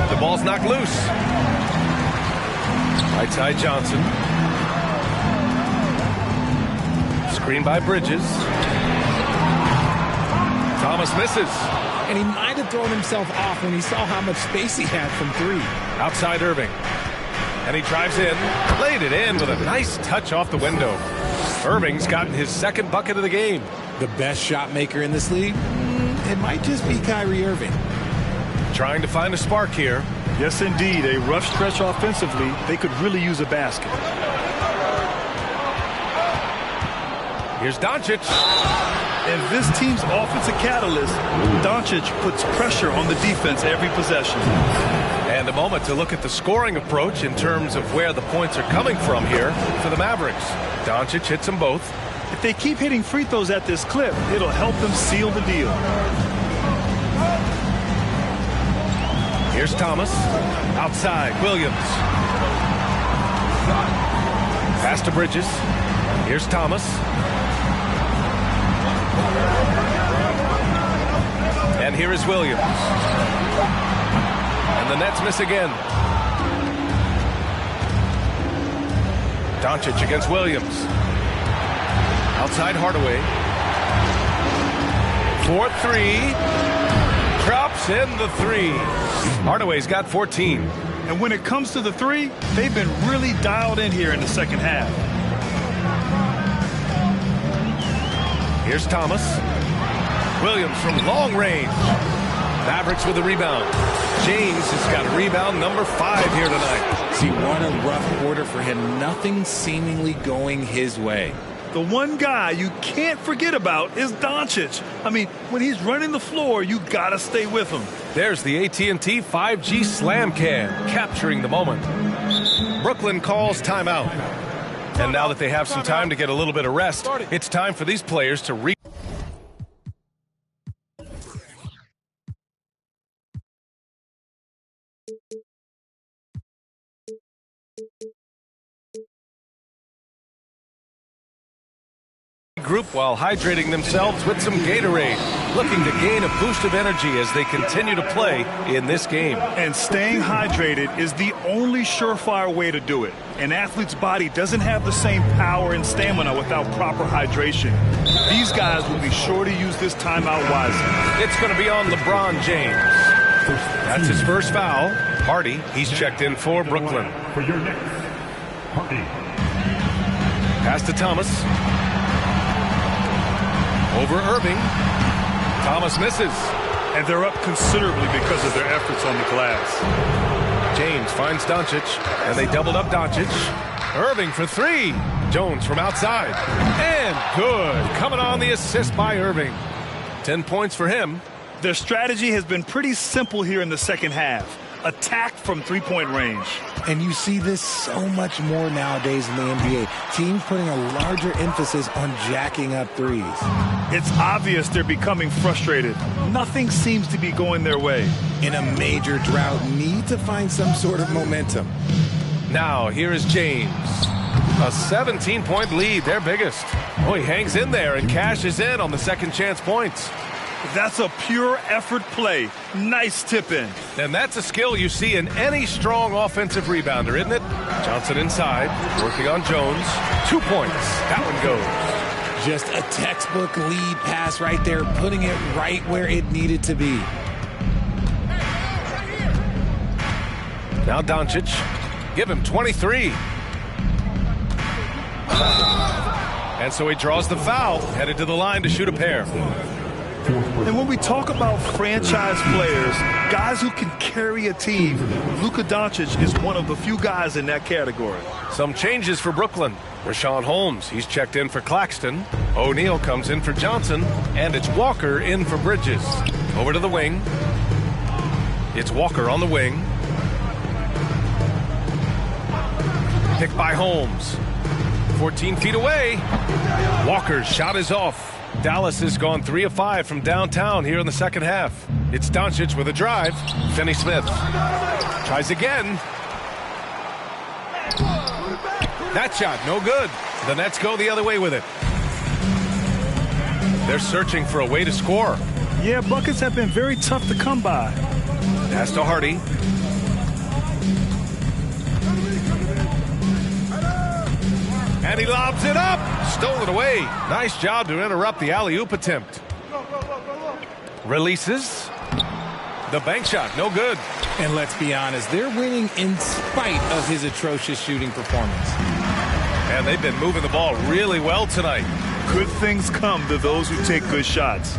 The ball's knocked loose. Right side Johnson. Screen by Bridges. Thomas misses. And he might have thrown himself off when he saw how much space he had from 3. Outside Irving. And he drives in. Laid it in with a nice touch off the window. Irving's gotten his 2nd bucket of the game. The best shot maker in this league? It might just be Kyrie Irving. Trying to find a spark here. Yes, indeed. A rough stretch offensively. They could really use a basket. Here's Doncic. And this team's offensive catalyst, Doncic puts pressure on the defense every possession. And a moment to look at the scoring approach in terms of where the points are coming from here for the Mavericks. Doncic hits them both. If they keep hitting free throws at this clip, it'll help them seal the deal. Here's Thomas. Outside, Williams. Pass to Bridges. Here's Thomas. And here is Williams. And the Nets miss again. Doncic against Williams. Outside Hardaway. 4-3. Drops in the 3. Hardaway's got 14. And when it comes to the 3, they've been really dialed in here in the second half. Here's Thomas. Williams from long range. Mavericks with a rebound. James has got a rebound number 5 here tonight. See, what a rough quarter for him. Nothing seemingly going his way. The one guy you can't forget about is Doncic. I mean, when he's running the floor, you gotta stay with him. There's the AT&T 5G Slam Cam, capturing the moment. Brooklyn calls timeout. And now that they have some time to get a little bit of rest, it's time for these players to group while hydrating themselves with some Gatorade, looking to gain a boost of energy as they continue to play in this game. And staying hydrated is the only surefire way to do it. An athlete's body doesn't have the same power and stamina without proper hydration. These guys will be sure to use this timeout wisely. It's going to be on LeBron James. That's his first foul. Hardy, he's checked in for Brooklyn. For your next, Hardy. Pass to Thomas. Over Irving. Thomas misses. And they're up considerably because of their efforts on the glass. James finds Doncic, and they doubled up Doncic. Irving for 3. Jones from outside. And good. Coming on the assist by Irving. 10 points for him. Their strategy has been pretty simple here in the second half. Attack from three-point range. And you see this so much more nowadays in the NBA. Teams putting a larger emphasis on jacking up threes. It's obvious they're becoming frustrated. Nothing seems to be going their way. In a major drought, need to find some sort of momentum. Now, here is James. A 17-point lead, their biggest. Oh, he hangs in there and cashes in on the second chance points. That's a pure effort play. Nice tip in. And that's a skill you see in any strong offensive rebounder, isn't it? Johnson inside, working on Jones. 2 points. That one goes. Just a textbook lead pass right there, putting it right where it needed to be. Now Doncic. Give him 23. And so he draws the foul, headed to the line to shoot a pair. And when we talk about franchise players, guys who can carry a team, Luka Doncic is one of the few guys in that category. Some changes for Brooklyn. Rashawn Holmes, he's checked in for Claxton. O'Neal comes in for Johnson. And it's Walker in for Bridges. Over to the wing. It's Walker on the wing. Picked by Holmes. 14 feet away. Walker's shot is off. Dallas has gone 3 of 5 from downtown here in the second half. It's Doncic with a drive. Finney-Smith tries again. That shot, no good. The Nets go the other way with it. They're searching for a way to score. Yeah, buckets have been very tough to come by. Pass to Hardy. And he lobs it up. Stolen away. Nice job to interrupt the alley-oop attempt. Releases. The bank shot, no good. And let's be honest, they're winning in spite of his atrocious shooting performance. And they've been moving the ball really well tonight. Good things come to those who take good shots.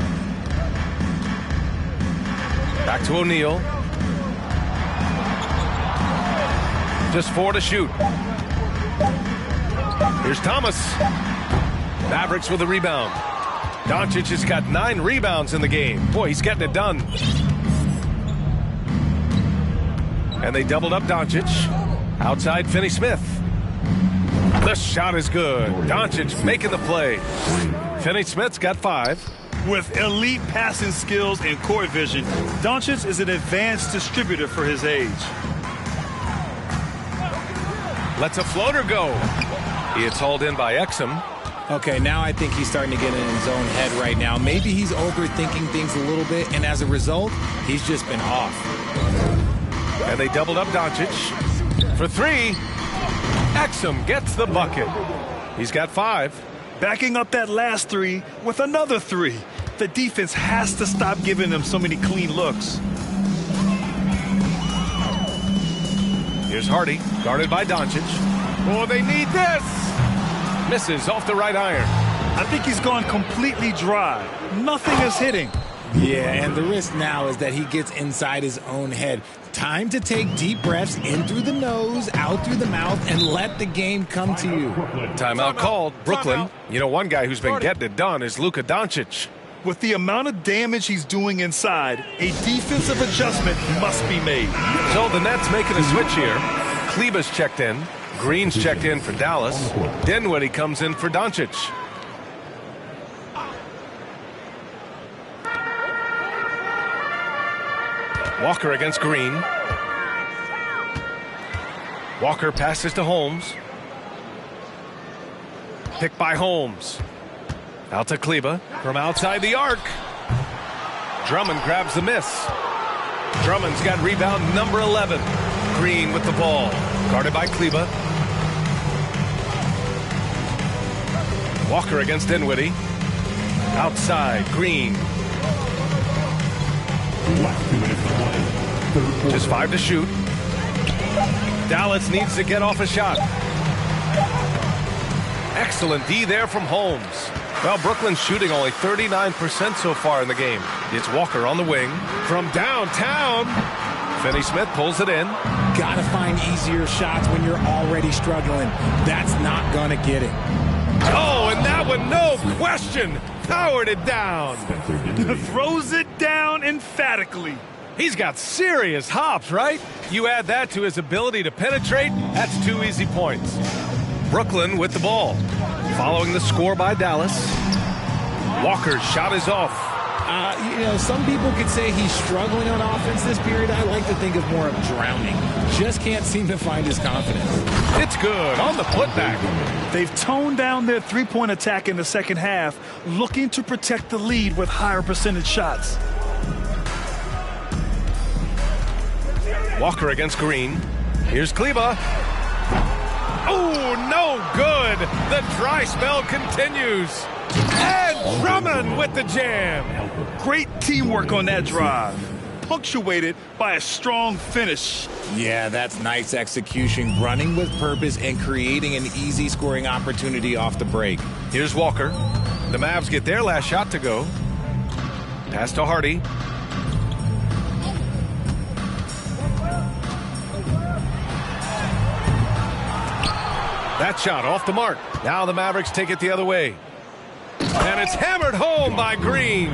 Back to O'Neal. Just 4 to shoot. Here's Thomas. Mavericks with a rebound. Doncic has got 9 rebounds in the game. Boy, he's getting it done. And they doubled up Doncic. Outside, Finney-Smith. The shot is good. Doncic making the play. Finney-Smith's got 5. With elite passing skills and court vision, Doncic is an advanced distributor for his age. Lets a floater go. It's hauled in by Exum. Okay, now I think he's starting to get in his own head right now. Maybe he's overthinking things a little bit, and as a result, he's just been off. And they doubled up Doncic. For 3, Exum gets the bucket. He's got 5. Backing up that last 3 with another 3. The defense has to stop giving them so many clean looks. Here's Hardy, guarded by Doncic. Oh, they need this! Misses off the right iron. I think he's gone completely dry. Nothing is hitting. Yeah, and the risk now is that he gets inside his own head. Time to take deep breaths in through the nose, out through the mouth, and let the game come to you. Timeout called. Brooklyn. You know, one guy who's been getting it done is Luka Doncic. With the amount of damage he's doing inside, a defensive adjustment must be made. So the Nets making a switch here. Kleber's checked in. Green's checked in for Dallas. Dinwiddie comes in for Doncic. Walker against Green. Walker passes to Holmes. Picked by Holmes. Out to Kleber from outside the arc. Drummond grabs the miss. Drummond's got rebound number 11. Green with the ball. Guarded by Kleber. Walker against Dinwiddie. Outside, Green. Just 5 to shoot. Dallas needs to get off a shot. Excellent D there from Holmes. Well, Brooklyn's shooting only 39% so far in the game. It's Walker on the wing. From downtown, Finney-Smith pulls it in. Gotta find easier shots when you're already struggling. That's not gonna get it. Oh, and that one, no question, powered it down. Throws it down emphatically. He's got serious hops, right? You add that to his ability to penetrate, that's 2 easy points. Brooklyn with the ball. Following the score by Dallas. Walker's shot is off. Some people could say he's struggling on offense this period. I like to think of more of drowning. Just can't seem to find his confidence. It's good on the putback. They've toned down their three-point attack in the second half, looking to protect the lead with higher percentage shots. Walker against Green. Here's Kleber. Oh, no good. The dry spell continues. And Drummond with the jam. Great teamwork on that drive, punctuated by a strong finish. Yeah, that's nice execution, running with purpose and creating an easy scoring opportunity off the break. Here's Walker. The Mavs get their last shot to go. Pass to Hardy. That shot off the mark. Now the Mavericks take it the other way. And it's hammered home by Green.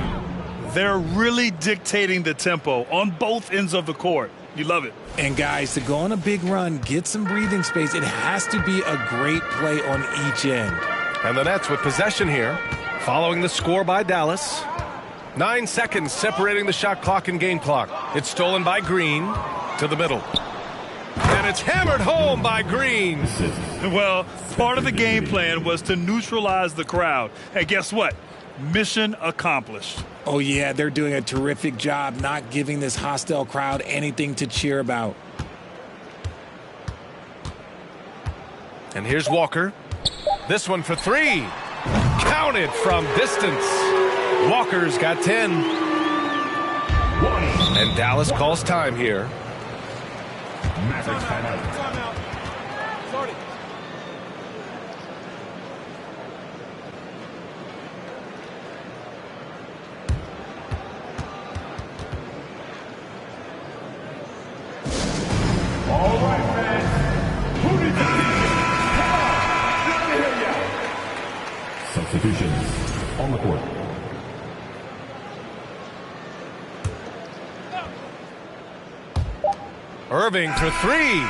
They're really dictating the tempo on both ends of the court. You love it. And guys, to go on a big run, get some breathing space, it has to be a great play on each end. And the Nets with possession here, following the score by Dallas. 9 seconds separating the shot clock and game clock. It's stolen by Green to the middle. And it's hammered home by Green. Well, part of the game plan was to neutralize the crowd. And guess what? Mission accomplished. Oh, yeah, they're doing a terrific job not giving this hostile crowd anything to cheer about. And here's Walker. This one for 3. Counted from distance. Walker's got 10. And Dallas calls time here. Mavericks timeout. All right, fans. Who did you see? Come on. Let me hear ya. Substitutions on the court. Irving for three.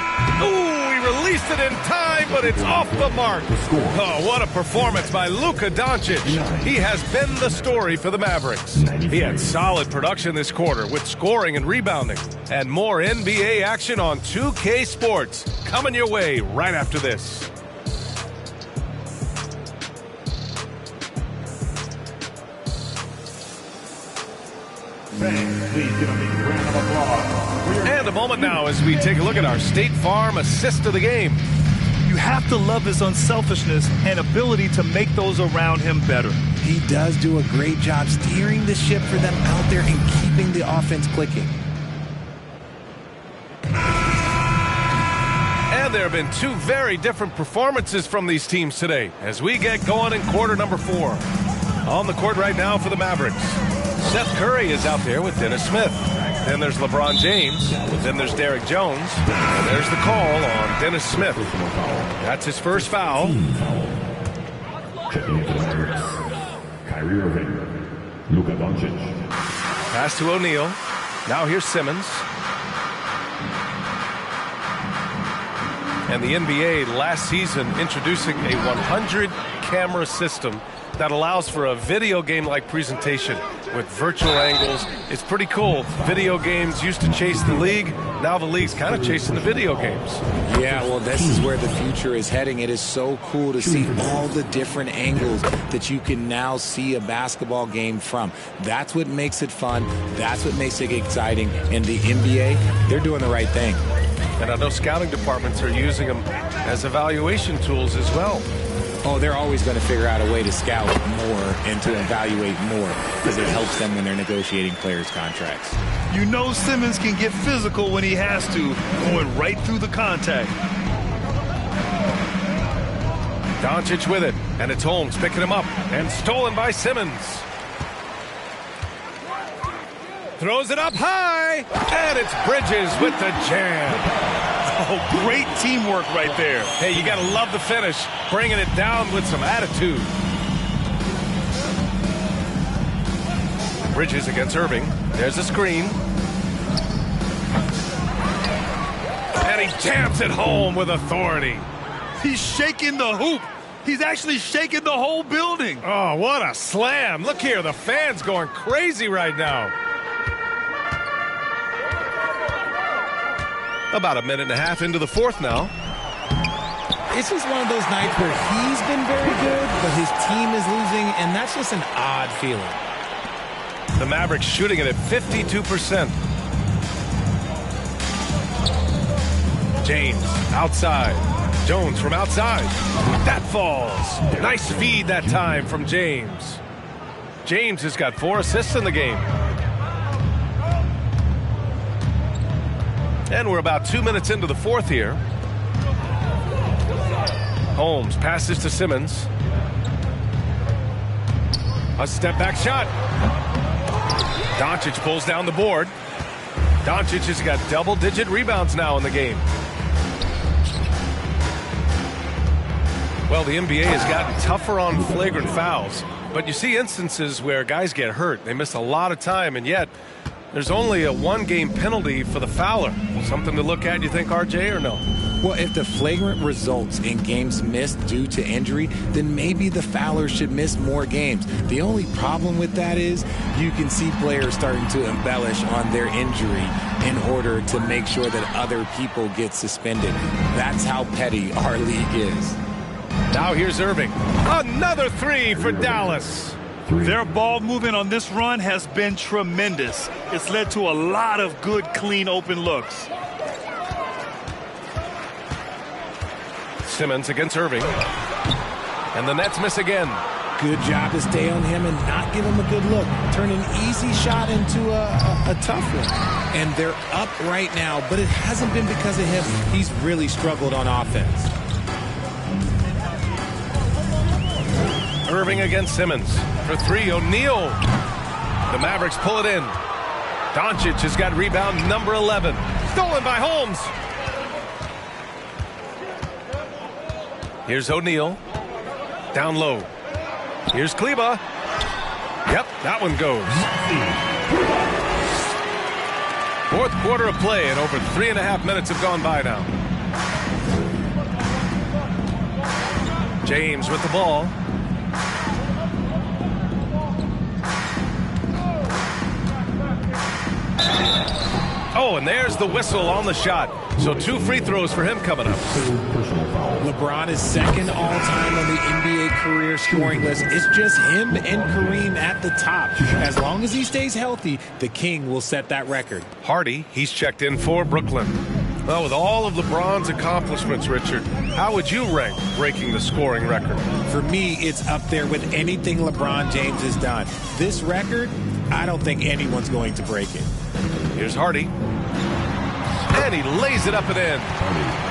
Ooh, he released it in time, but it's off the mark. Oh, what a performance by Luka Doncic. He has been the story for the Mavericks. He had solid production this quarter with scoring and rebounding. And more NBA action on 2K Sports coming your way right after this. Fans, please give a big round of applause. And a moment now as we take a look at our State Farm assist of the game. You have to love his unselfishness and ability to make those around him better. He does do a great job steering the ship for them out there and keeping the offense clicking. And there have been two very different performances from these teams today as we get going in quarter number 4. On the court right now for the Mavericks, Seth Curry is out there with Dennis Smith. Then there's LeBron James. Then there's Derrick Jones. And there's the call on Dennis Smith. That's his first foul. Checking into the Mavericks. Kyrie Irving. Luka Doncic. Pass to O'Neal. Now here's Simmons. And the NBA last season introducing a 100-camera system that allows for a video game-like presentation with virtual angles. It's pretty cool. Video games used to chase the league. Now the league's kind of chasing the video games. Yeah, well, this is where the future is heading. It is so cool to see all the different angles that you can now see a basketball game from. That's what makes it fun. That's what makes it exciting. And the NBA, they're doing the right thing. And I know scouting departments are using them as evaluation tools as well. Oh, they're always going to figure out a way to scout more and to evaluate more because it helps them when they're negotiating players' contracts. You know Simmons can get physical when he has to, going right through the contact. Doncic with it, and it's Holmes picking him up, and stolen by Simmons. Throws it up high, and it's Bridges with the jam. Oh, great teamwork right there. Hey, you got to love the finish, bringing it down with some attitude. Bridges against Irving. There's a screen. And he jams it home with authority. He's shaking the hoop. He's actually shaking the whole building. Oh, what a slam. Look here, the fans going crazy right now. About a minute and a half into the fourth now. It's just one of those nights where he's been very good, but his team is losing, and that's just an odd feeling. The Mavericks shooting it at 52%. James outside. Jones from outside. That falls. Nice feed that time from James. James has got 4 assists in the game. And we're about 2 minutes into the fourth here. Holmes passes to Simmons. A step back shot. Doncic pulls down the board. Doncic has got double-digit rebounds now in the game. Well, the NBA has gotten tougher on flagrant fouls, but you see instances where guys get hurt. They miss a lot of time, and yet there's only a 1-game penalty for the fouler. Something to look at, you think, RJ, or no? Well, if the flagrant results in games missed due to injury, then maybe the fouler should miss more games. The only problem with that is you can see players starting to embellish on their injury in order to make sure that other people get suspended. That's how petty our league is. Now here's Irving. Another 3 for Dallas. Their ball movement on this run has been tremendous. It's led to a lot of good, clean, open looks. Simmons against Irving. And the Nets miss again. Good job to stay on him and not give him a good look. Turn an easy shot into a tough one. And they're up right now, but it hasn't been because of him. He's really struggled on offense. Irving against Simmons. For three, O'Neal. The Mavericks pull it in. Doncic has got rebound number 11. Stolen by Holmes. Here's O'Neal. Down low. Here's Kleba. Yep, that one goes. Fourth quarter of play, and over 3.5 minutes have gone by now. James with the ball. Oh, and there's the whistle on the shot. So 2 free throws for him coming up. LeBron is second all-time on the NBA career scoring list. It's just him and Kareem at the top. As long as he stays healthy, the King will set that record. Hardy, he's checked in for Brooklyn. Well, with all of LeBron's accomplishments, Richard, how would you rank breaking the scoring record? For me, it's up there with anything LeBron James has done. This record, I don't think anyone's going to break it. Here's Hardy. And he lays it up and in.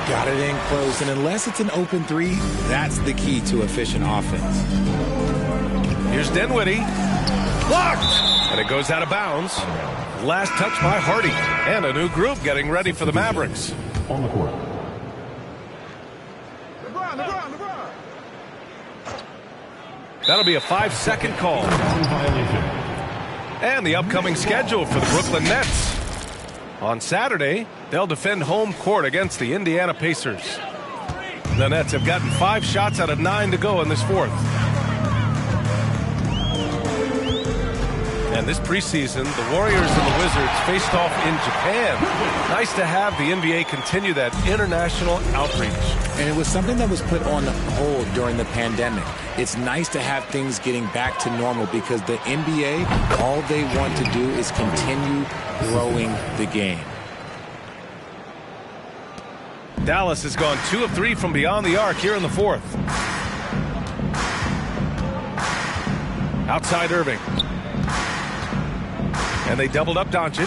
Got it in close, and unless it's an open three, that's the key to efficient offense. Here's Dinwiddie. Blocked! And it goes out of bounds. Last touch by Hardy. And a new group getting ready for the Mavericks. On the court. LeBron. That'll be a 5-second call. Violation. And the upcoming schedule for the Brooklyn Nets. On Saturday, they'll defend home court against the Indiana Pacers. The Nets have gotten 5 shots out of 9 to go in this fourth. And this preseason, the Warriors and the Wizards faced off in Japan. Nice to have the NBA continue that international outreach. And it was something that was put on hold during the pandemic. It's nice to have things getting back to normal because the NBA, all they want to do is continue growing the game. Dallas has gone 2 of 3 from beyond the arc here in the fourth. Outside Irving. And they doubled up Doncic.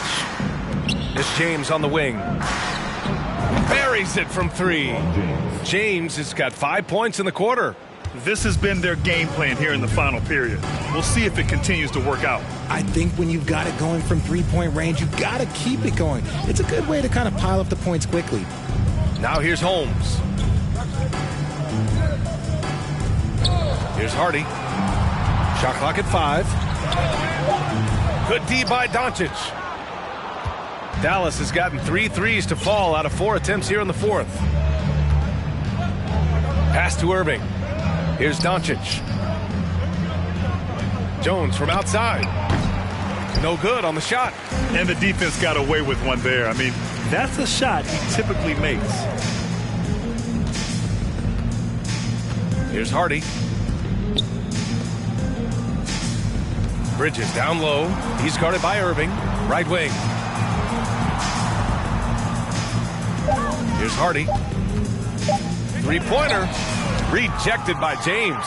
It's James on the wing. Buries it from 3. James has got 5 points in the quarter. This has been their game plan here in the final period. We'll see if it continues to work out. I think when you've got it going from three-point range, you've got to keep it going. It's a good way to kind of pile up the points quickly. Now here's Holmes. Here's Hardy. Shot clock at 5. Good D by Doncic. Dallas has gotten 3 threes to fall out of 4 attempts here in the fourth. Pass to Irving. Here's Doncic. Jones from outside. No good on the shot. And the defense got away with one there. I mean, that's a shot he typically makes. Here's Hardy. Bridges down low. He's guarded by Irving. Right wing. Here's Hardy. Three-pointer. Rejected by James.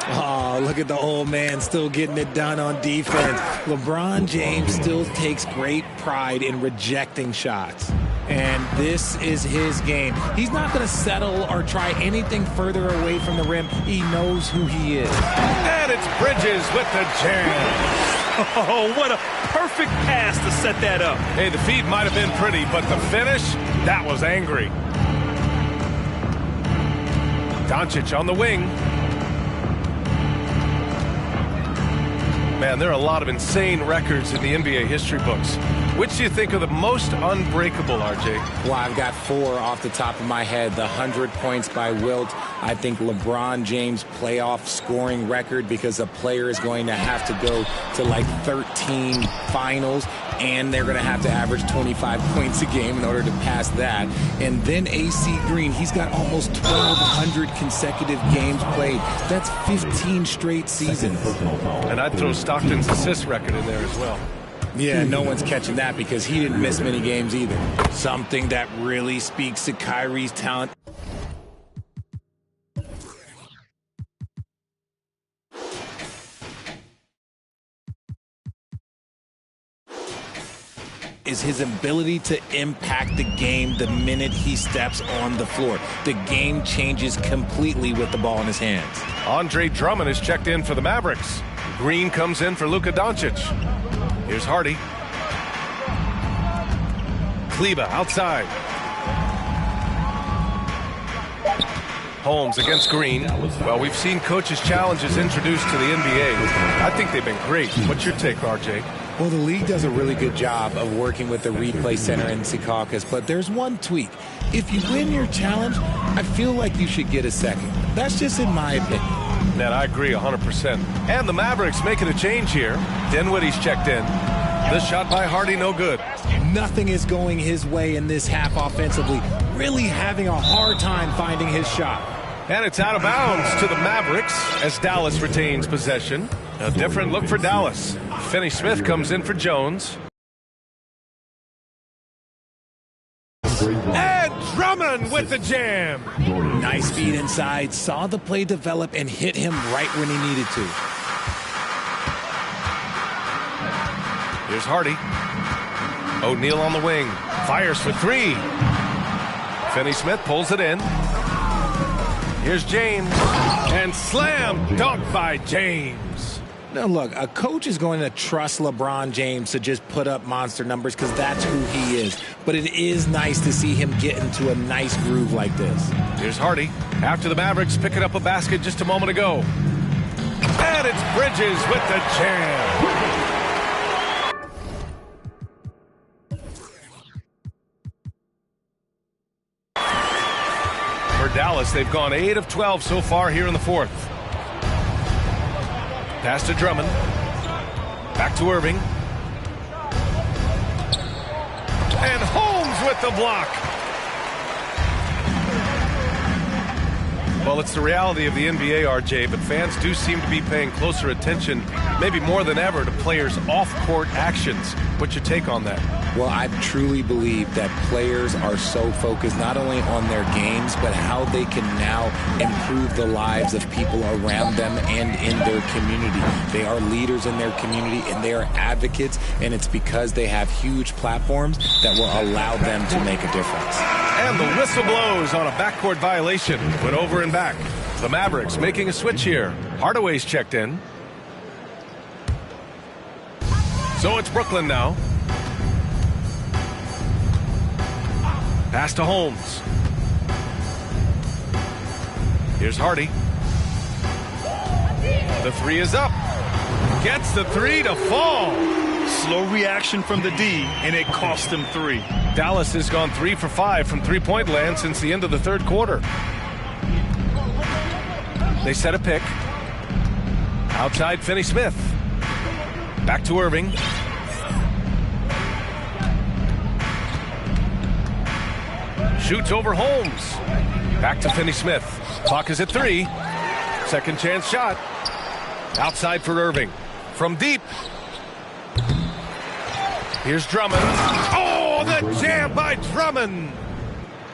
Oh, look at the old man still getting it done on defense. LeBron James still takes great pride in rejecting shots. And this is his game. He's not going to settle or try anything further away from the rim. He knows who he is. And it's Bridges with the jam. Oh, what a perfect pass to set that up. Hey, the feed might have been pretty, but the finish, that was angry. Doncic on the wing. Man, there are a lot of insane records in the NBA history books. Which do you think are the most unbreakable, RJ? Well, I've got 4 off the top of my head. The 100 points by Wilt. I think LeBron James playoff scoring record because a player is going to have to go to like 13 finals, and they're going to have to average 25 points a game in order to pass that. And then AC Green, he's got almost 1,200 consecutive games played. That's 15 straight seasons. And I'd throw Stockton's assist record in there as well. Yeah, no one's catching that because he didn't miss many games either. Something that really speaks to Kyrie's talent. is his ability to impact the game the minute he steps on the floor. The game changes completely with the ball in his hands. Andre Drummond is checked in for the Mavericks. Green comes in for Luka Doncic. Here's Hardy. Kleber outside. Holmes against Green. Well, we've seen coaches' challenges introduced to the NBA. I think they've been great. What's your take, RJ? Well, the league does a really good job of working with the replay center in Secaucus, but there's one tweak. If you win your challenge, I feel like you should get a second. That's just in my opinion. Man, I agree 100%. And the Mavericks making a change here. Dinwiddie's checked in. This shot by Hardy, no good. Nothing is going his way in this half offensively. Really having a hard time finding his shot. And it's out of bounds to the Mavericks as Dallas retains possession. A different look for Dallas. Finney Smith comes in for Jones. And Drummond with the jam. Nice feed inside, saw the play develop and hit him right when he needed to. Here's Hardy. O'Neal on the wing. Fires for three. Finney Smith pulls it in. Here's James. And slam dunk by James. Now, look, a coach is going to trust LeBron James to just put up monster numbers because that's who he is. But it is nice to see him get into a nice groove like this. Here's Hardy. After the Mavericks picking up a basket just a moment ago. And it's Bridges with the jam. For Dallas, they've gone 8 of 12 so far here in the fourth. Pass to Drummond. Back to Irving. And Holmes with the block. Well, it's the reality of the NBA, RJ, but fans do seem to be paying closer attention, maybe more than ever, to players' off-court actions. What's your take on that? Well, I truly believe that players are so focused not only on their games, but how they can now improve the lives of people around them and in their community. They are leaders in their community, and they are advocates, and it's because they have huge platforms that will allow them to make a difference. And the whistle blows on a backcourt violation. Went over and back. The Mavericks making a switch here. Hardaway's checked in. So it's Brooklyn now. Pass to Holmes. Here's Hardy. The three is up. Gets the three to fall. Slow reaction from the D, and it cost him 3. Dallas has gone 3 for 5 from three-point land since the end of the third quarter. They set a pick. Outside Finney Smith. Back to Irving. Shoots over Holmes. Back to Finney Smith. Clock is at 3. Second chance shot. Outside for Irving. From deep. Here's Drummond. Oh, the jam by Drummond.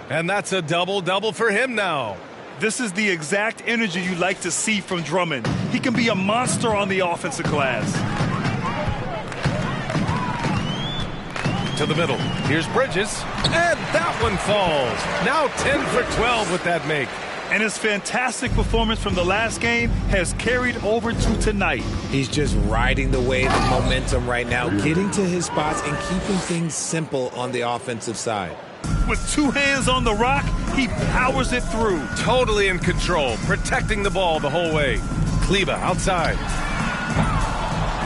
And that's a double-double for him now. This is the exact energy you like to see from Drummond. He can be a monster on the offensive glass. To the middle. Here's Bridges. And that one falls. Now 10 for 12 with that make. And his fantastic performance from the last game has carried over to tonight. He's just riding the wave of momentum right now, getting to his spots and keeping things simple on the offensive side. With 2 hands on the rock, he powers it through. Totally in control, protecting the ball the whole way. Kleber outside.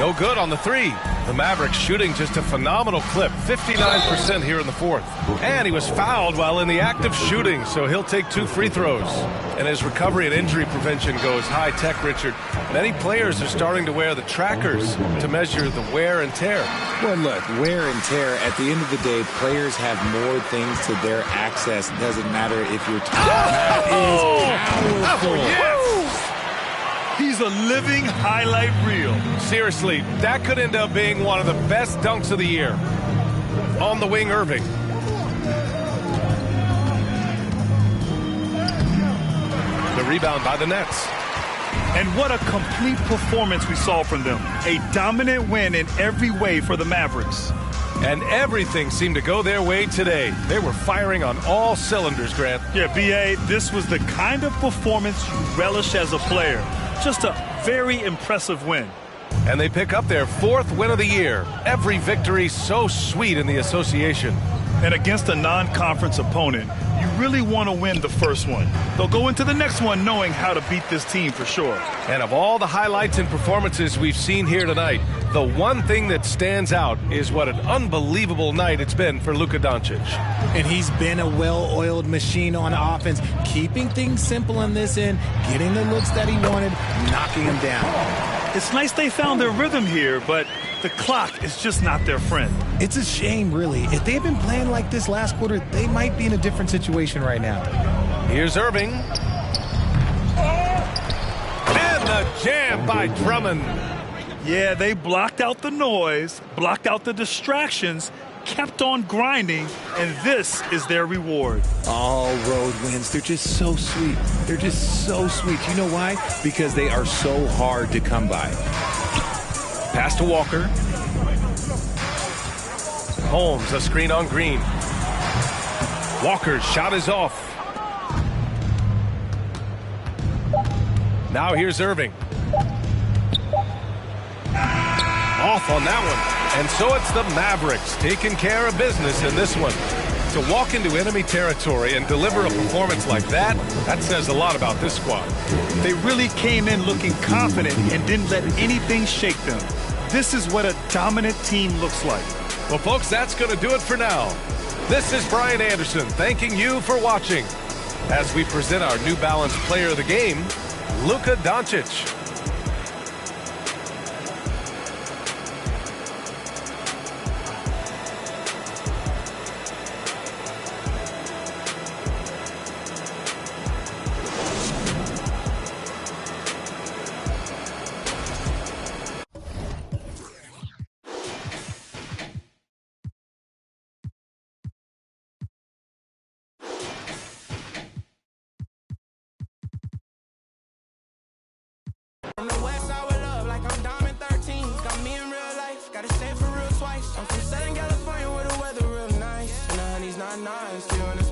No good on the 3. The Mavericks shooting just a phenomenal clip, 59% here in the fourth. And he was fouled while in the act of shooting, so he'll take 2 free throws. And as recovery and injury prevention goes high-tech, Richard, many players are starting to wear the trackers to measure the wear and tear. Well, look, wear and tear, at the end of the day, players have more things to their access. It doesn't matter if you're That is powerful. Yes! He's a living highlight reel. Seriously, that could end up being one of the best dunks of the year. On the wing, Irving. The rebound by the Nets. And what a complete performance we saw from them. A dominant win in every way for the Mavericks. And everything seemed to go their way today. They were firing on all cylinders, Grant. Yeah, B.A., this was the kind of performance you relish as a player. Just a very impressive win. And they pick up their 4th win of the year. Every victory so sweet in the association. And against a non-conference opponent, you really want to win the first one. They'll go into the next one knowing how to beat this team for sure. And of all the highlights and performances we've seen here tonight, the one thing that stands out is what an unbelievable night it's been for Luka Doncic. And he's been a well-oiled machine on offense, keeping things simple on this end, getting the looks that he wanted, knocking them down. It's nice they found their rhythm here, but the clock is just not their friend. It's a shame, really. If they had been playing like this last quarter, they might be in a different situation right now. Here's Irving. And the jam by Drummond. Yeah, they blocked out the noise, blocked out the distractions, kept on grinding, and this is their reward. All road wins. They're just so sweet. They're just so sweet. You know why? Because they are so hard to come by. Pass to Walker. Holmes, a screen on Green. Walker's shot is off. Now here's Irving. Off on that one. And so it's the Mavericks taking care of business in this one. To walk into enemy territory and deliver a performance like that, that says a lot about this squad. They really came in looking confident and didn't let anything shake them. This is what a dominant team looks like. Well, folks, that's going to do it for now. This is Brian Anderson thanking you for watching as we present our New Balance Player of the Game, Luka Doncic. From the west side with love, like I'm Diamond 13. Got me in real life, gotta stay for real twice. I'm from Southern California where the weather real nice. And the honey's not nice, still in the